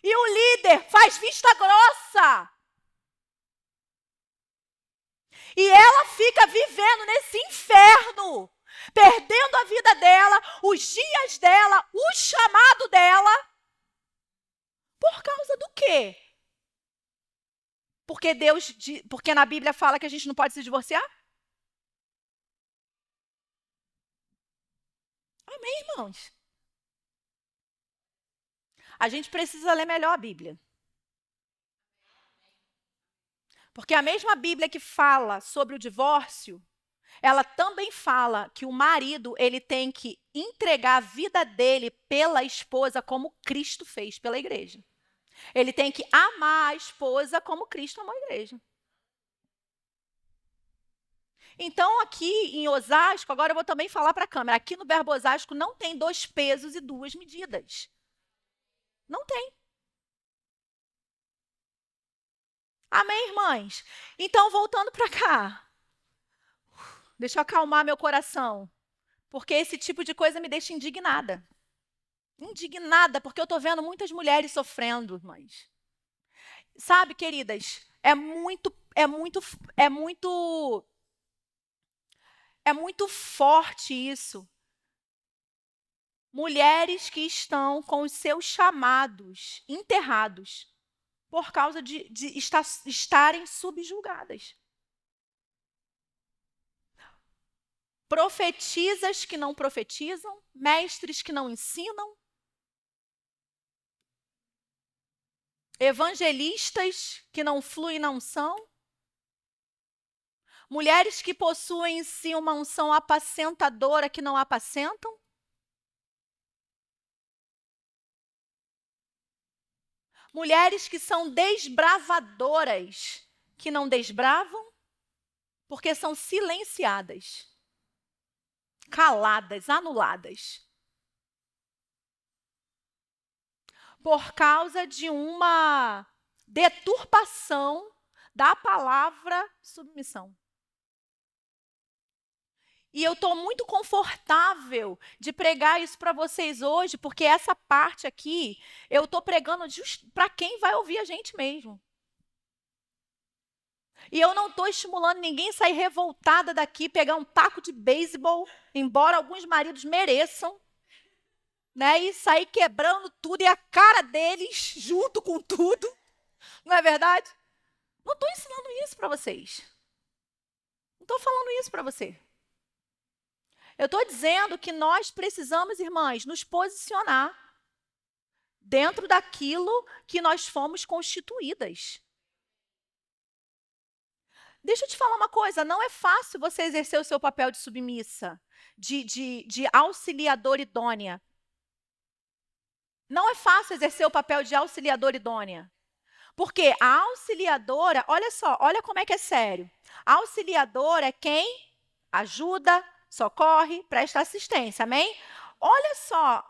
E o líder faz vista grossa. E ela fica vivendo nesse inferno. Perdendo a vida dela, os dias dela, o chamado dela. Por causa do quê? Porque na Bíblia fala que a gente não pode se divorciar? Amém, irmãos? A gente precisa ler melhor a Bíblia. Porque a mesma Bíblia que fala sobre o divórcio, ela também fala que o marido, ele tem que entregar a vida dele pela esposa como Cristo fez pela igreja. Ele tem que amar a esposa como Cristo amou a igreja. Então, aqui em Osasco, agora eu vou também falar para a câmera, aqui no Verbo Osasco não tem 2 pesos e 2 medidas. Não tem. Amém, irmãs? Então, voltando para cá. Deixa eu acalmar meu coração. Porque esse tipo de coisa me deixa indignada. Indignada, porque eu estou vendo muitas mulheres sofrendo, irmãs. Sabe, queridas, é muito forte isso. Mulheres que estão com os seus chamados enterrados por causa de estarem subjugadas. Profetisas que não profetizam, mestres que não ensinam, evangelistas que não fluem na unção, mulheres que possuem em si uma unção apacentadora que não apacentam, mulheres que são desbravadoras que não desbravam, porque são silenciadas, caladas, anuladas, por causa de uma deturpação da palavra submissão. E eu estou muito confortável de pregar isso para vocês hoje, porque essa parte aqui, eu estou pregando para quem vai ouvir a gente mesmo. E eu não estou estimulando ninguém a sair revoltada daqui, pegar um taco de beisebol, embora alguns maridos mereçam, né, e sair quebrando tudo e a cara deles junto com tudo. Não é verdade? Não estou ensinando isso para vocês. Não estou falando isso para você. Eu estou dizendo que nós precisamos, irmãs, nos posicionar dentro daquilo que nós fomos constituídas. Deixa eu te falar uma coisa, não é fácil você exercer o seu papel de submissa, de auxiliadora idônea. Não é fácil exercer o papel de auxiliadora idônea. Porque a auxiliadora, olha só, olha como é que é sério. A auxiliadora é quem ajuda, socorre, presta assistência, amém? Olha só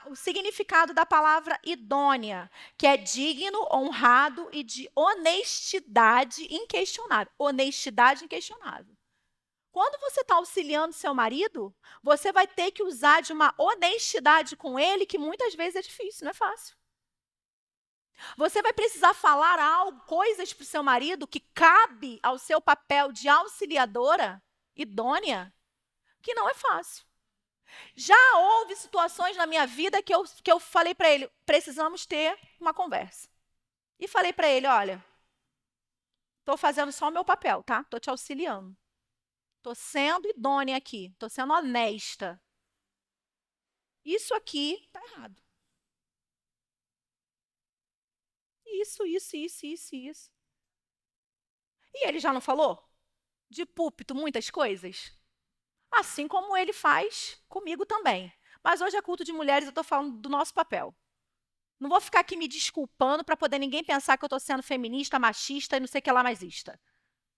o significado da palavra idônea, que é digno, honrado e de honestidade inquestionável. Honestidade inquestionável. Quando você está auxiliando seu marido, você vai ter que usar de uma honestidade com ele que muitas vezes é difícil, não é fácil. Você vai precisar falar algo, coisas para o seu marido que cabe ao seu papel de auxiliadora idônea, que não é fácil. Já houve situações na minha vida que eu falei para ele, precisamos ter uma conversa. E falei para ele, olha, estou fazendo só o meu papel, tá? Estou te auxiliando. Estou sendo idônea aqui, estou sendo honesta. Isso aqui está errado. Isso. E ele já não falou? De púlpito, muitas coisas? Assim como ele faz comigo também. Mas hoje é culto de mulheres, eu estou falando do nosso papel. Não vou ficar aqui me desculpando para poder ninguém pensar que eu estou sendo feminista, machista e não sei o que lá mais ista.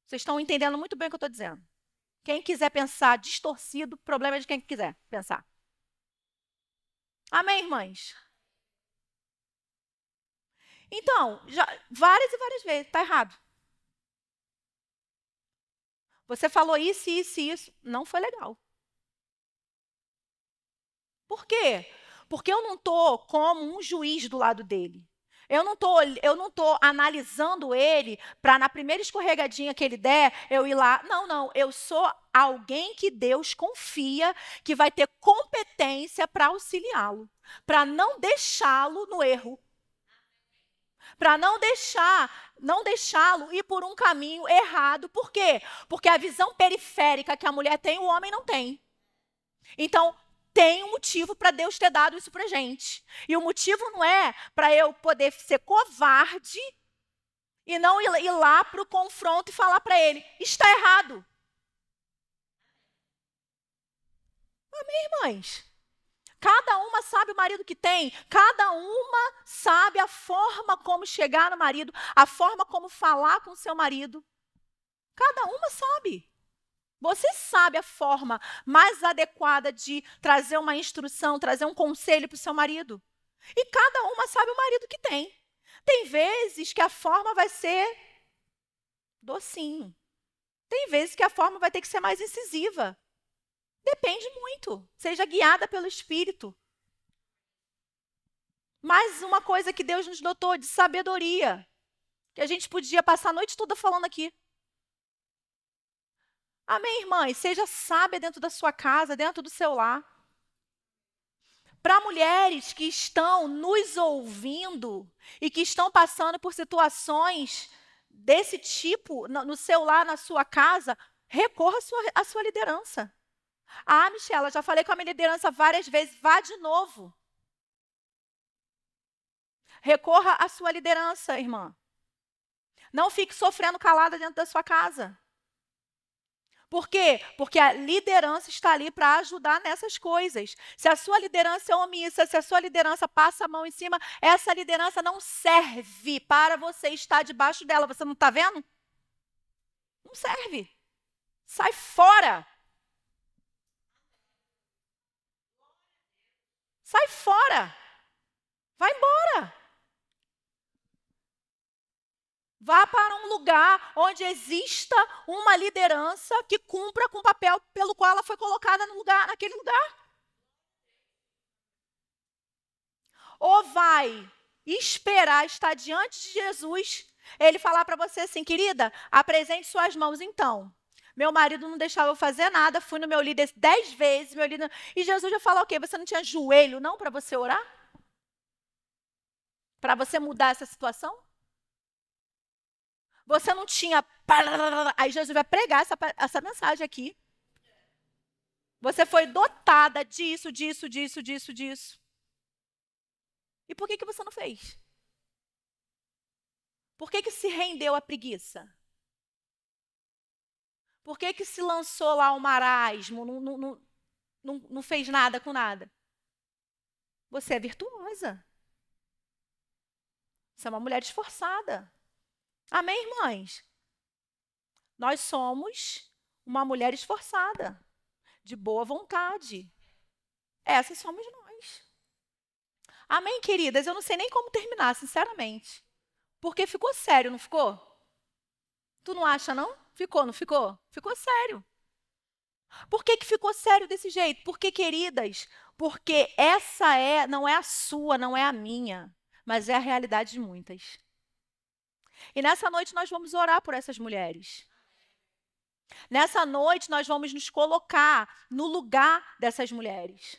Vocês estão entendendo muito bem o que eu estou dizendo. Quem quiser pensar distorcido, o problema é de quem quiser pensar. Amém, irmãs? Então, já, várias e várias vezes, está errado. Você falou isso, isso e isso. Não foi legal. Por quê? Porque eu não estou como um juiz do lado dele. Eu não tô analisando ele para na primeira escorregadinha que ele der, eu ir lá. Não, não. Eu sou alguém que Deus confia que vai ter competência para auxiliá-lo, para não deixá-lo no erro, para não deixá-lo ir por um caminho errado. Por quê? Porque a visão periférica que a mulher tem, o homem não tem. Então, tem um motivo para Deus ter dado isso para gente. E o motivo não é para eu poder ser covarde e não ir lá para o confronto e falar para ele, está errado. Amém, irmãs? Cada uma sabe o marido que tem, cada uma sabe a forma como chegar no marido, a forma como falar com o seu marido. Cada uma sabe. Você sabe a forma mais adequada de trazer uma instrução, trazer um conselho para o seu marido. E cada uma sabe o marido que tem. Tem vezes que a forma vai ser docinho. Tem vezes que a forma vai ter que ser mais incisiva. Depende muito. Seja guiada pelo Espírito. Mais uma coisa que Deus nos dotou de sabedoria, que a gente podia passar a noite toda falando aqui. Amém, irmãs? Seja sábia dentro da sua casa, dentro do seu lar. Para mulheres que estão nos ouvindo e que estão passando por situações desse tipo no seu lar, na sua casa, recorra à sua liderança. Ah, Michela, já falei com a minha liderança várias vezes, vá de novo. Recorra à sua liderança, irmã. Não fique sofrendo calada dentro da sua casa. Por quê? Porque a liderança está ali para ajudar nessas coisas. Se a sua liderança é omissa, se a sua liderança passa a mão em cima, essa liderança não serve para você estar debaixo dela. Você não está vendo? Não serve. Sai fora. Sai fora. Vai embora. Vá para um lugar onde exista uma liderança que cumpra com o papel pelo qual ela foi colocada no lugar, naquele lugar. Ou vai esperar estar diante de Jesus, ele falar para você assim, querida, apresente suas mãos então. Meu marido não deixava eu fazer nada, fui no meu líder 10 vezes, meu líder... E Jesus já falou o quê? Você não tinha joelho não para você orar? Para você mudar essa situação? Você não tinha... Aí Jesus vai pregar essa mensagem aqui. Você foi dotada disso, disso, disso, disso, disso. E por que você não fez? Por que se rendeu à preguiça? Por que se lançou lá ao marasmo, não fez nada com nada? Você é virtuosa. Você é uma mulher esforçada. Amém, irmãs? Nós somos uma mulher esforçada, de boa vontade. Essas somos nós. Amém, queridas? Eu não sei nem como terminar, sinceramente. Porque ficou sério, não ficou? Tu não acha, não? Ficou, não ficou? Ficou sério. Por que ficou sério desse jeito? Porque, queridas, porque não é a sua, não é a minha, mas é a realidade de muitas. E nessa noite nós vamos orar por essas mulheres. Nessa noite nós vamos nos colocar no lugar dessas mulheres.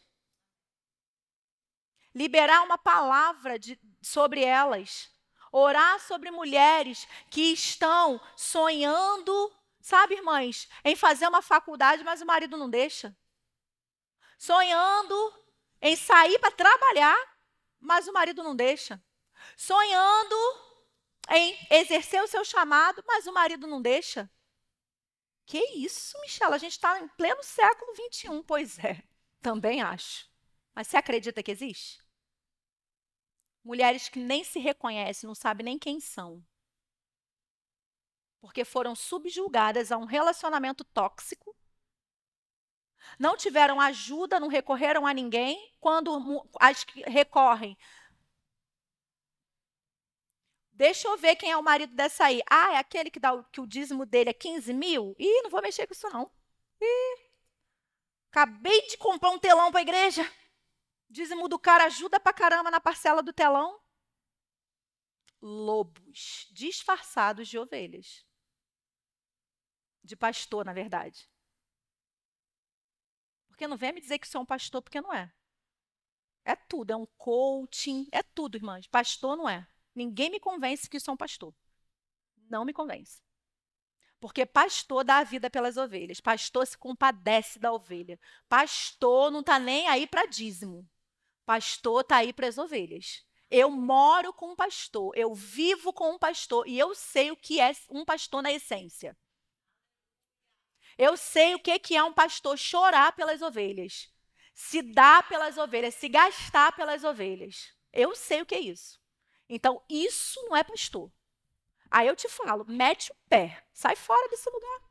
Liberar uma palavra sobre elas. Orar sobre mulheres que estão sonhando, sabe, irmãs, em fazer uma faculdade, mas o marido não deixa. Sonhando em sair para trabalhar, mas o marido não deixa. Sonhando em exercer o seu chamado, mas o marido não deixa. Que isso, Michela? A gente está em pleno século XXI. Pois é, também acho. Mas você acredita que existe? Mulheres que nem se reconhecem, não sabem nem quem são, porque foram subjugadas a um relacionamento tóxico, não tiveram ajuda, não recorreram a ninguém. Quando as que recorrem, deixa eu ver quem é o marido dessa aí. Ah, é aquele que o dízimo dele é 15 mil? Ih, não vou mexer com isso não. Acabei de comprar um telão para a igreja. Dízimo do cara ajuda pra caramba na parcela do telão. Lobos disfarçados de ovelhas. De pastor, na verdade. Porque não vem me dizer que isso é um pastor, porque não é. É tudo, é um coaching, é tudo, irmãs. Pastor não é. Ninguém me convence que isso é um pastor. Não me convence. Porque pastor dá a vida pelas ovelhas. Pastor se compadece da ovelha. Pastor não está nem aí para dízimo. Pastor está aí para as ovelhas. Eu moro com um pastor, eu vivo com um pastor e eu sei o que é um pastor na essência. Eu sei o que é um pastor chorar pelas ovelhas, se dar pelas ovelhas, se gastar pelas ovelhas. Eu sei o que é isso. Então, isso não é pastor. Aí eu te falo, mete o pé, sai fora desse lugar.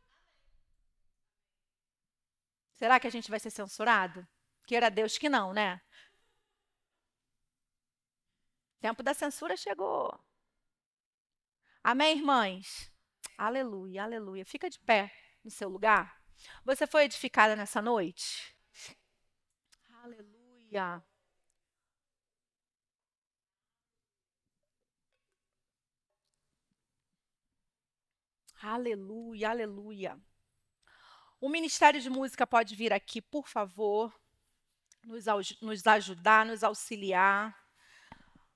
Será que a gente vai ser censurado? Queira Deus que não, né? O tempo da censura chegou. Amém, irmãs? Aleluia, aleluia. Fica de pé no seu lugar. Você foi edificada nessa noite? Aleluia. Aleluia, aleluia. O Ministério de Música pode vir aqui, por favor, nos ajudar, nos auxiliar.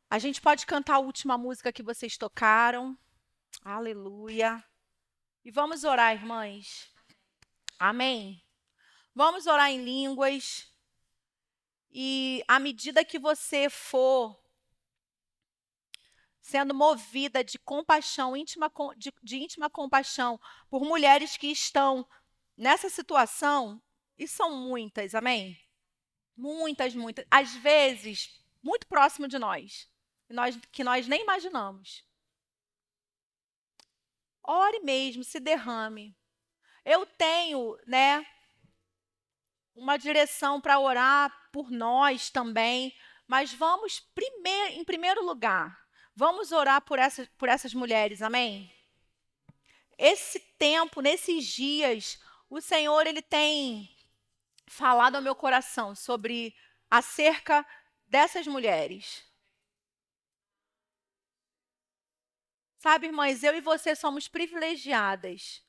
A gente pode cantar a última música que vocês tocaram. Aleluia. E vamos orar, irmãs. Amém. Vamos orar em línguas. E à medida que você for sendo movida de compaixão, de íntima compaixão por mulheres que estão nessa situação, e são muitas, amém? Muitas, muitas. Às vezes, muito próximo de nós, que nós nem imaginamos. Ore mesmo, se derrame. Eu tenho, né, uma direção para orar por nós também, mas vamos em primeiro lugar, vamos orar por essas mulheres, amém? Esse tempo, nesses dias, o Senhor ele tem falado ao meu coração sobre acerca dessas mulheres. Sabe, irmãs, eu e você somos privilegiadas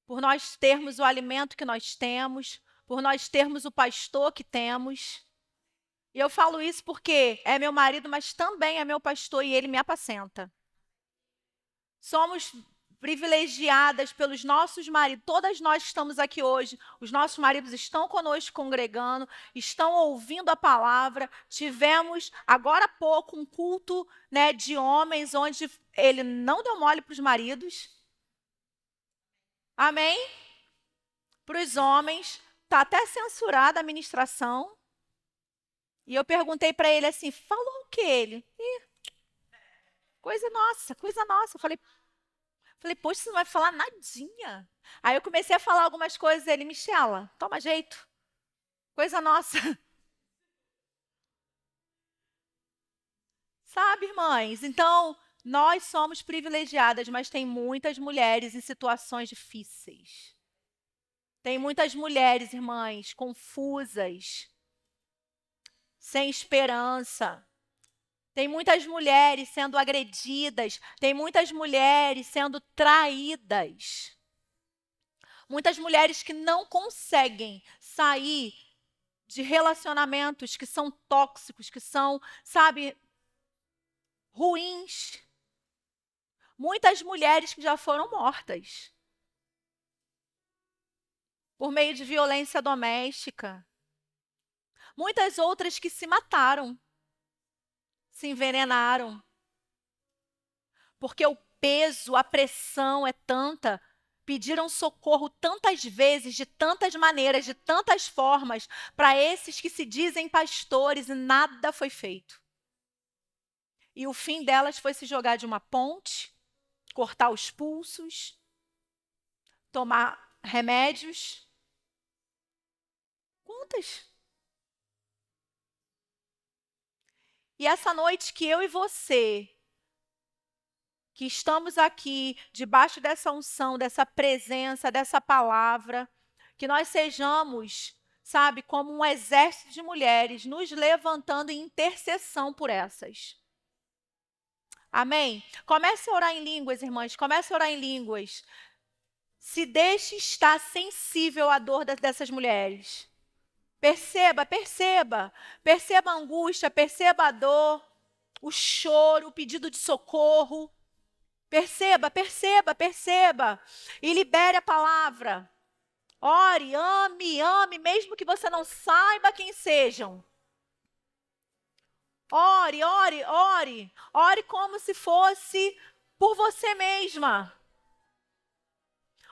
por nós termos o alimento que nós temos, por nós termos o pastor que temos. E eu falo isso porque é meu marido, mas também é meu pastor e ele me apacenta. Somos privilegiadas pelos nossos maridos. Todas nós que estamos aqui hoje, os nossos maridos estão conosco congregando, estão ouvindo a palavra. Tivemos agora há pouco um culto, né, de homens onde ele não deu mole para os maridos. Amém? Para os homens, está até censurada a ministração. E eu perguntei para ele assim, falou o que ele? Ih, coisa nossa, coisa nossa. Falei, poxa, você não vai falar nadinha. Aí eu comecei a falar algumas coisas, ele, Michela, toma jeito. Coisa nossa. Sabe, irmãs? Então, nós somos privilegiadas, mas tem muitas mulheres em situações difíceis. Tem muitas mulheres, irmãs, confusas, sem esperança. Tem muitas mulheres sendo agredidas, tem muitas mulheres sendo traídas. Muitas mulheres que não conseguem sair de relacionamentos que são tóxicos, que são, sabe, ruins. Muitas mulheres que já foram mortas por meio de violência doméstica. Muitas outras que se mataram, se envenenaram. Porque o peso, a pressão é tanta pediram socorro tantas vezes, de tantas maneiras, de tantas formas, para esses que se dizem pastores, e nada foi feito. E o fim delas foi se jogar de uma ponte, cortar os pulsos, tomar remédios. Quantas? E essa noite que eu e você, que estamos aqui, debaixo dessa unção, dessa presença, dessa palavra, que nós sejamos, sabe, como um exército de mulheres, nos levantando em intercessão por essas. Amém? Comece a orar em línguas, irmãs, comece a orar em línguas. Se deixe estar sensível à dor dessas mulheres. Perceba a angústia, perceba a dor, o choro, o pedido de socorro. Perceba. E libere a palavra. Ore, ame, mesmo que você não saiba quem sejam. Ore. Ore como se fosse por você mesma.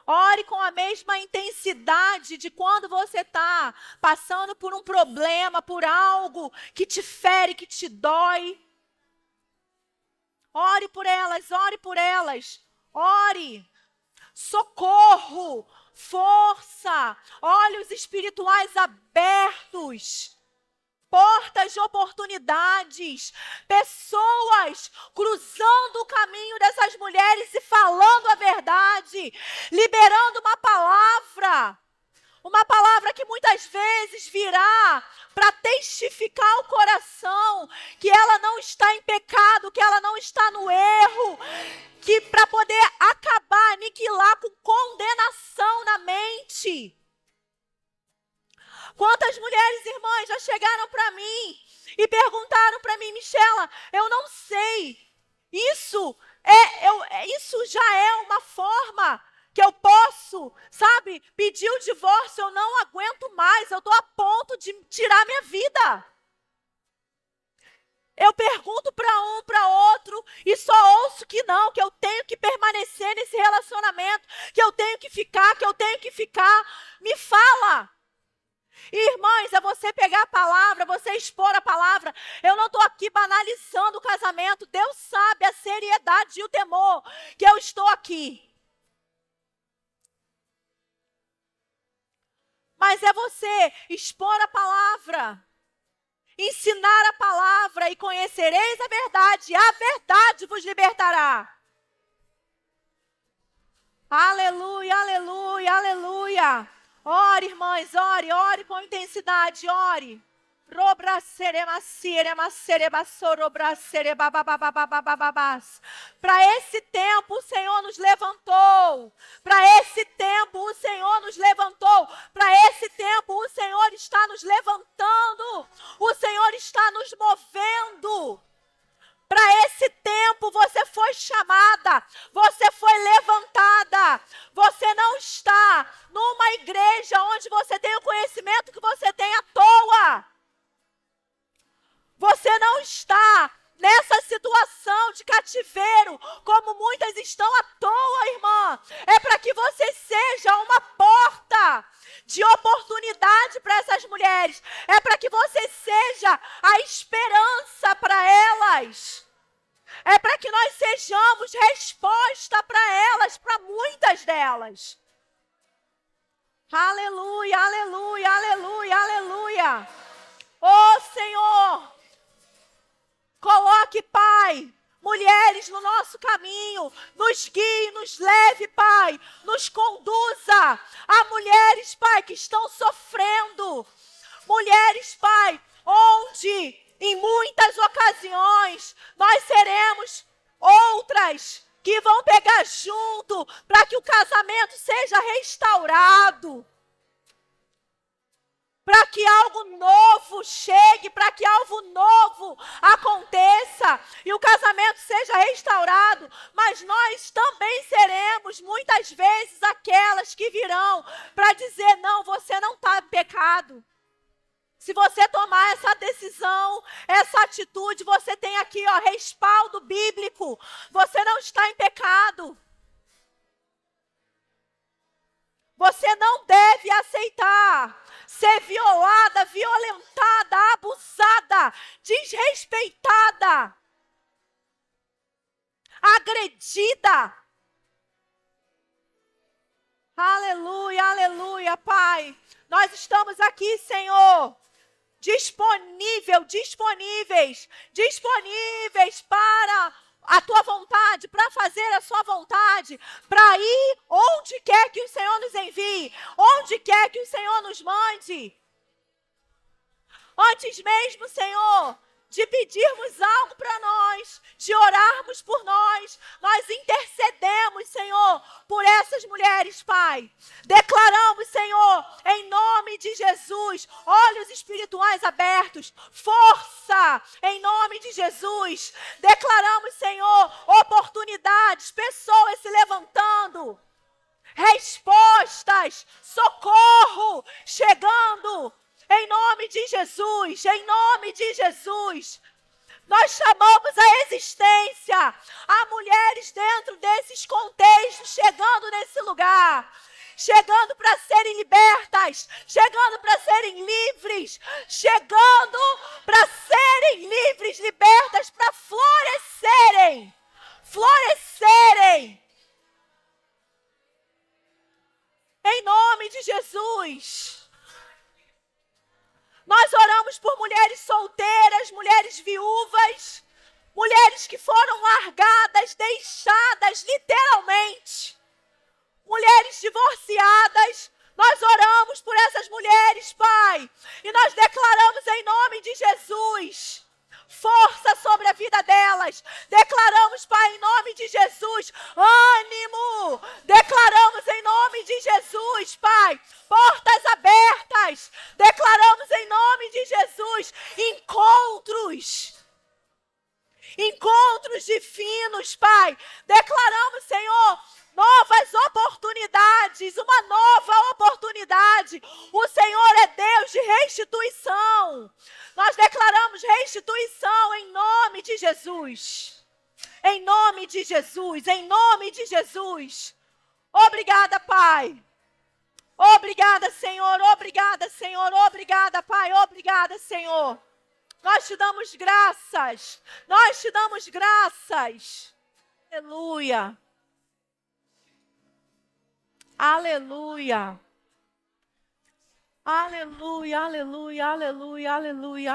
Ore com a mesma intensidade de quando você está passando por um problema, por algo que te fere, que te dói. Ore por elas. Ore. Socorro, força, olhos espirituais abertos. Portas de oportunidades, pessoas cruzando o caminho dessas mulheres e falando a verdade, liberando uma palavra que muitas vezes virá para testificar o coração que ela não está em pecado, que ela não está no erro, que para poder acabar, aniquilar com condenação na mente. Quantas mulheres, irmãs, já chegaram para mim e perguntaram para mim, Michela, eu não sei, isso já é uma forma que eu posso, sabe, pedir o divórcio, eu não aguento mais, eu estou a ponto de tirar minha vida. Eu pergunto para um, para outro, e só ouço que não, que eu tenho que permanecer nesse relacionamento, que eu tenho que ficar. Me fala. Irmãs, é você pegar a palavra, você expor a palavra. Eu não estou aqui banalizando o casamento. Deus sabe a seriedade e o temor que eu estou aqui. Mas é você expor a palavra, ensinar a palavra e conhecereis a verdade vos libertará. Aleluia. Ore, irmãs, ore com intensidade, ore. Para esse tempo o Senhor nos levantou. Para esse tempo o Senhor está nos levantando. O Senhor está nos movendo. Para esse tempo você foi chamada, você foi levantada. Você não está numa igreja onde você tem o conhecimento que você tem à toa. Você não está nessa situação de cativeiro, como muitas estão à toa, irmã. É para que você seja uma porta de oportunidade para essas mulheres. É para que você seja a esperança para elas. É para que nós sejamos resposta para elas, para muitas delas. Aleluia. Ó Senhor, coloque, Pai, mulheres no nosso caminho, nos guie, nos leve, Pai, nos conduza a mulheres, Pai, que estão sofrendo. Mulheres, Pai, onde em muitas ocasiões nós seremos outras que vão pegar junto para que o casamento seja restaurado. Para que algo novo chegue, para que algo novo aconteça e o casamento seja restaurado. Mas nós também seremos muitas vezes aquelas que virão para dizer, não, você não está em pecado. Se você tomar essa decisão, essa atitude, você tem aqui, respaldo bíblico. Você não está em pecado. Você não deve aceitar ser violada, violentada, abusada, desrespeitada, agredida. Aleluia, aleluia, Pai. Nós estamos aqui, Senhor, disponíveis para a tua vontade, para fazer a sua vontade, para ir onde quer que o Senhor nos envie, onde quer que o Senhor nos mande. Antes mesmo, Senhor, de pedirmos algo para nós, de orarmos por nós, nós intercedemos, Senhor, por essas mulheres, Pai. Declaramos, Senhor, em nome de Jesus, olhos espirituais abertos, força, em nome de Jesus. Declaramos, Senhor, oportunidades, pessoas se levantando, respostas, socorro chegando. Em nome de Jesus, em nome de Jesus, nós chamamos a existência, a mulheres dentro desses contextos, chegando nesse lugar, chegando para serem libertas, chegando para serem livres, chegando para serem livres, libertas, para florescerem, em nome de Jesus. Nós oramos por mulheres solteiras, mulheres viúvas, mulheres que foram largadas, deixadas literalmente, mulheres divorciadas. Nós oramos por essas mulheres, Pai, e nós declaramos em nome de Jesus força sobre a vida delas. Declaramos, Pai, em nome de Jesus, ânimo. Declaramos em nome de Jesus, Pai, portas abertas. Declaramos em nome de Jesus, encontros divinos, Pai. Declaramos, Senhor, novas oportunidades, uma nova oportunidade. O Senhor é Deus de restituição. Nós declaramos restituição em nome de Jesus. Em nome de Jesus, em nome de Jesus. Obrigada, Pai. Obrigada, Senhor. Obrigada, Senhor. Obrigada, Pai. Obrigada, Senhor. Nós te damos graças. Nós te damos graças. Aleluia. Aleluia. Aleluia, aleluia, aleluia, aleluia, aleluia.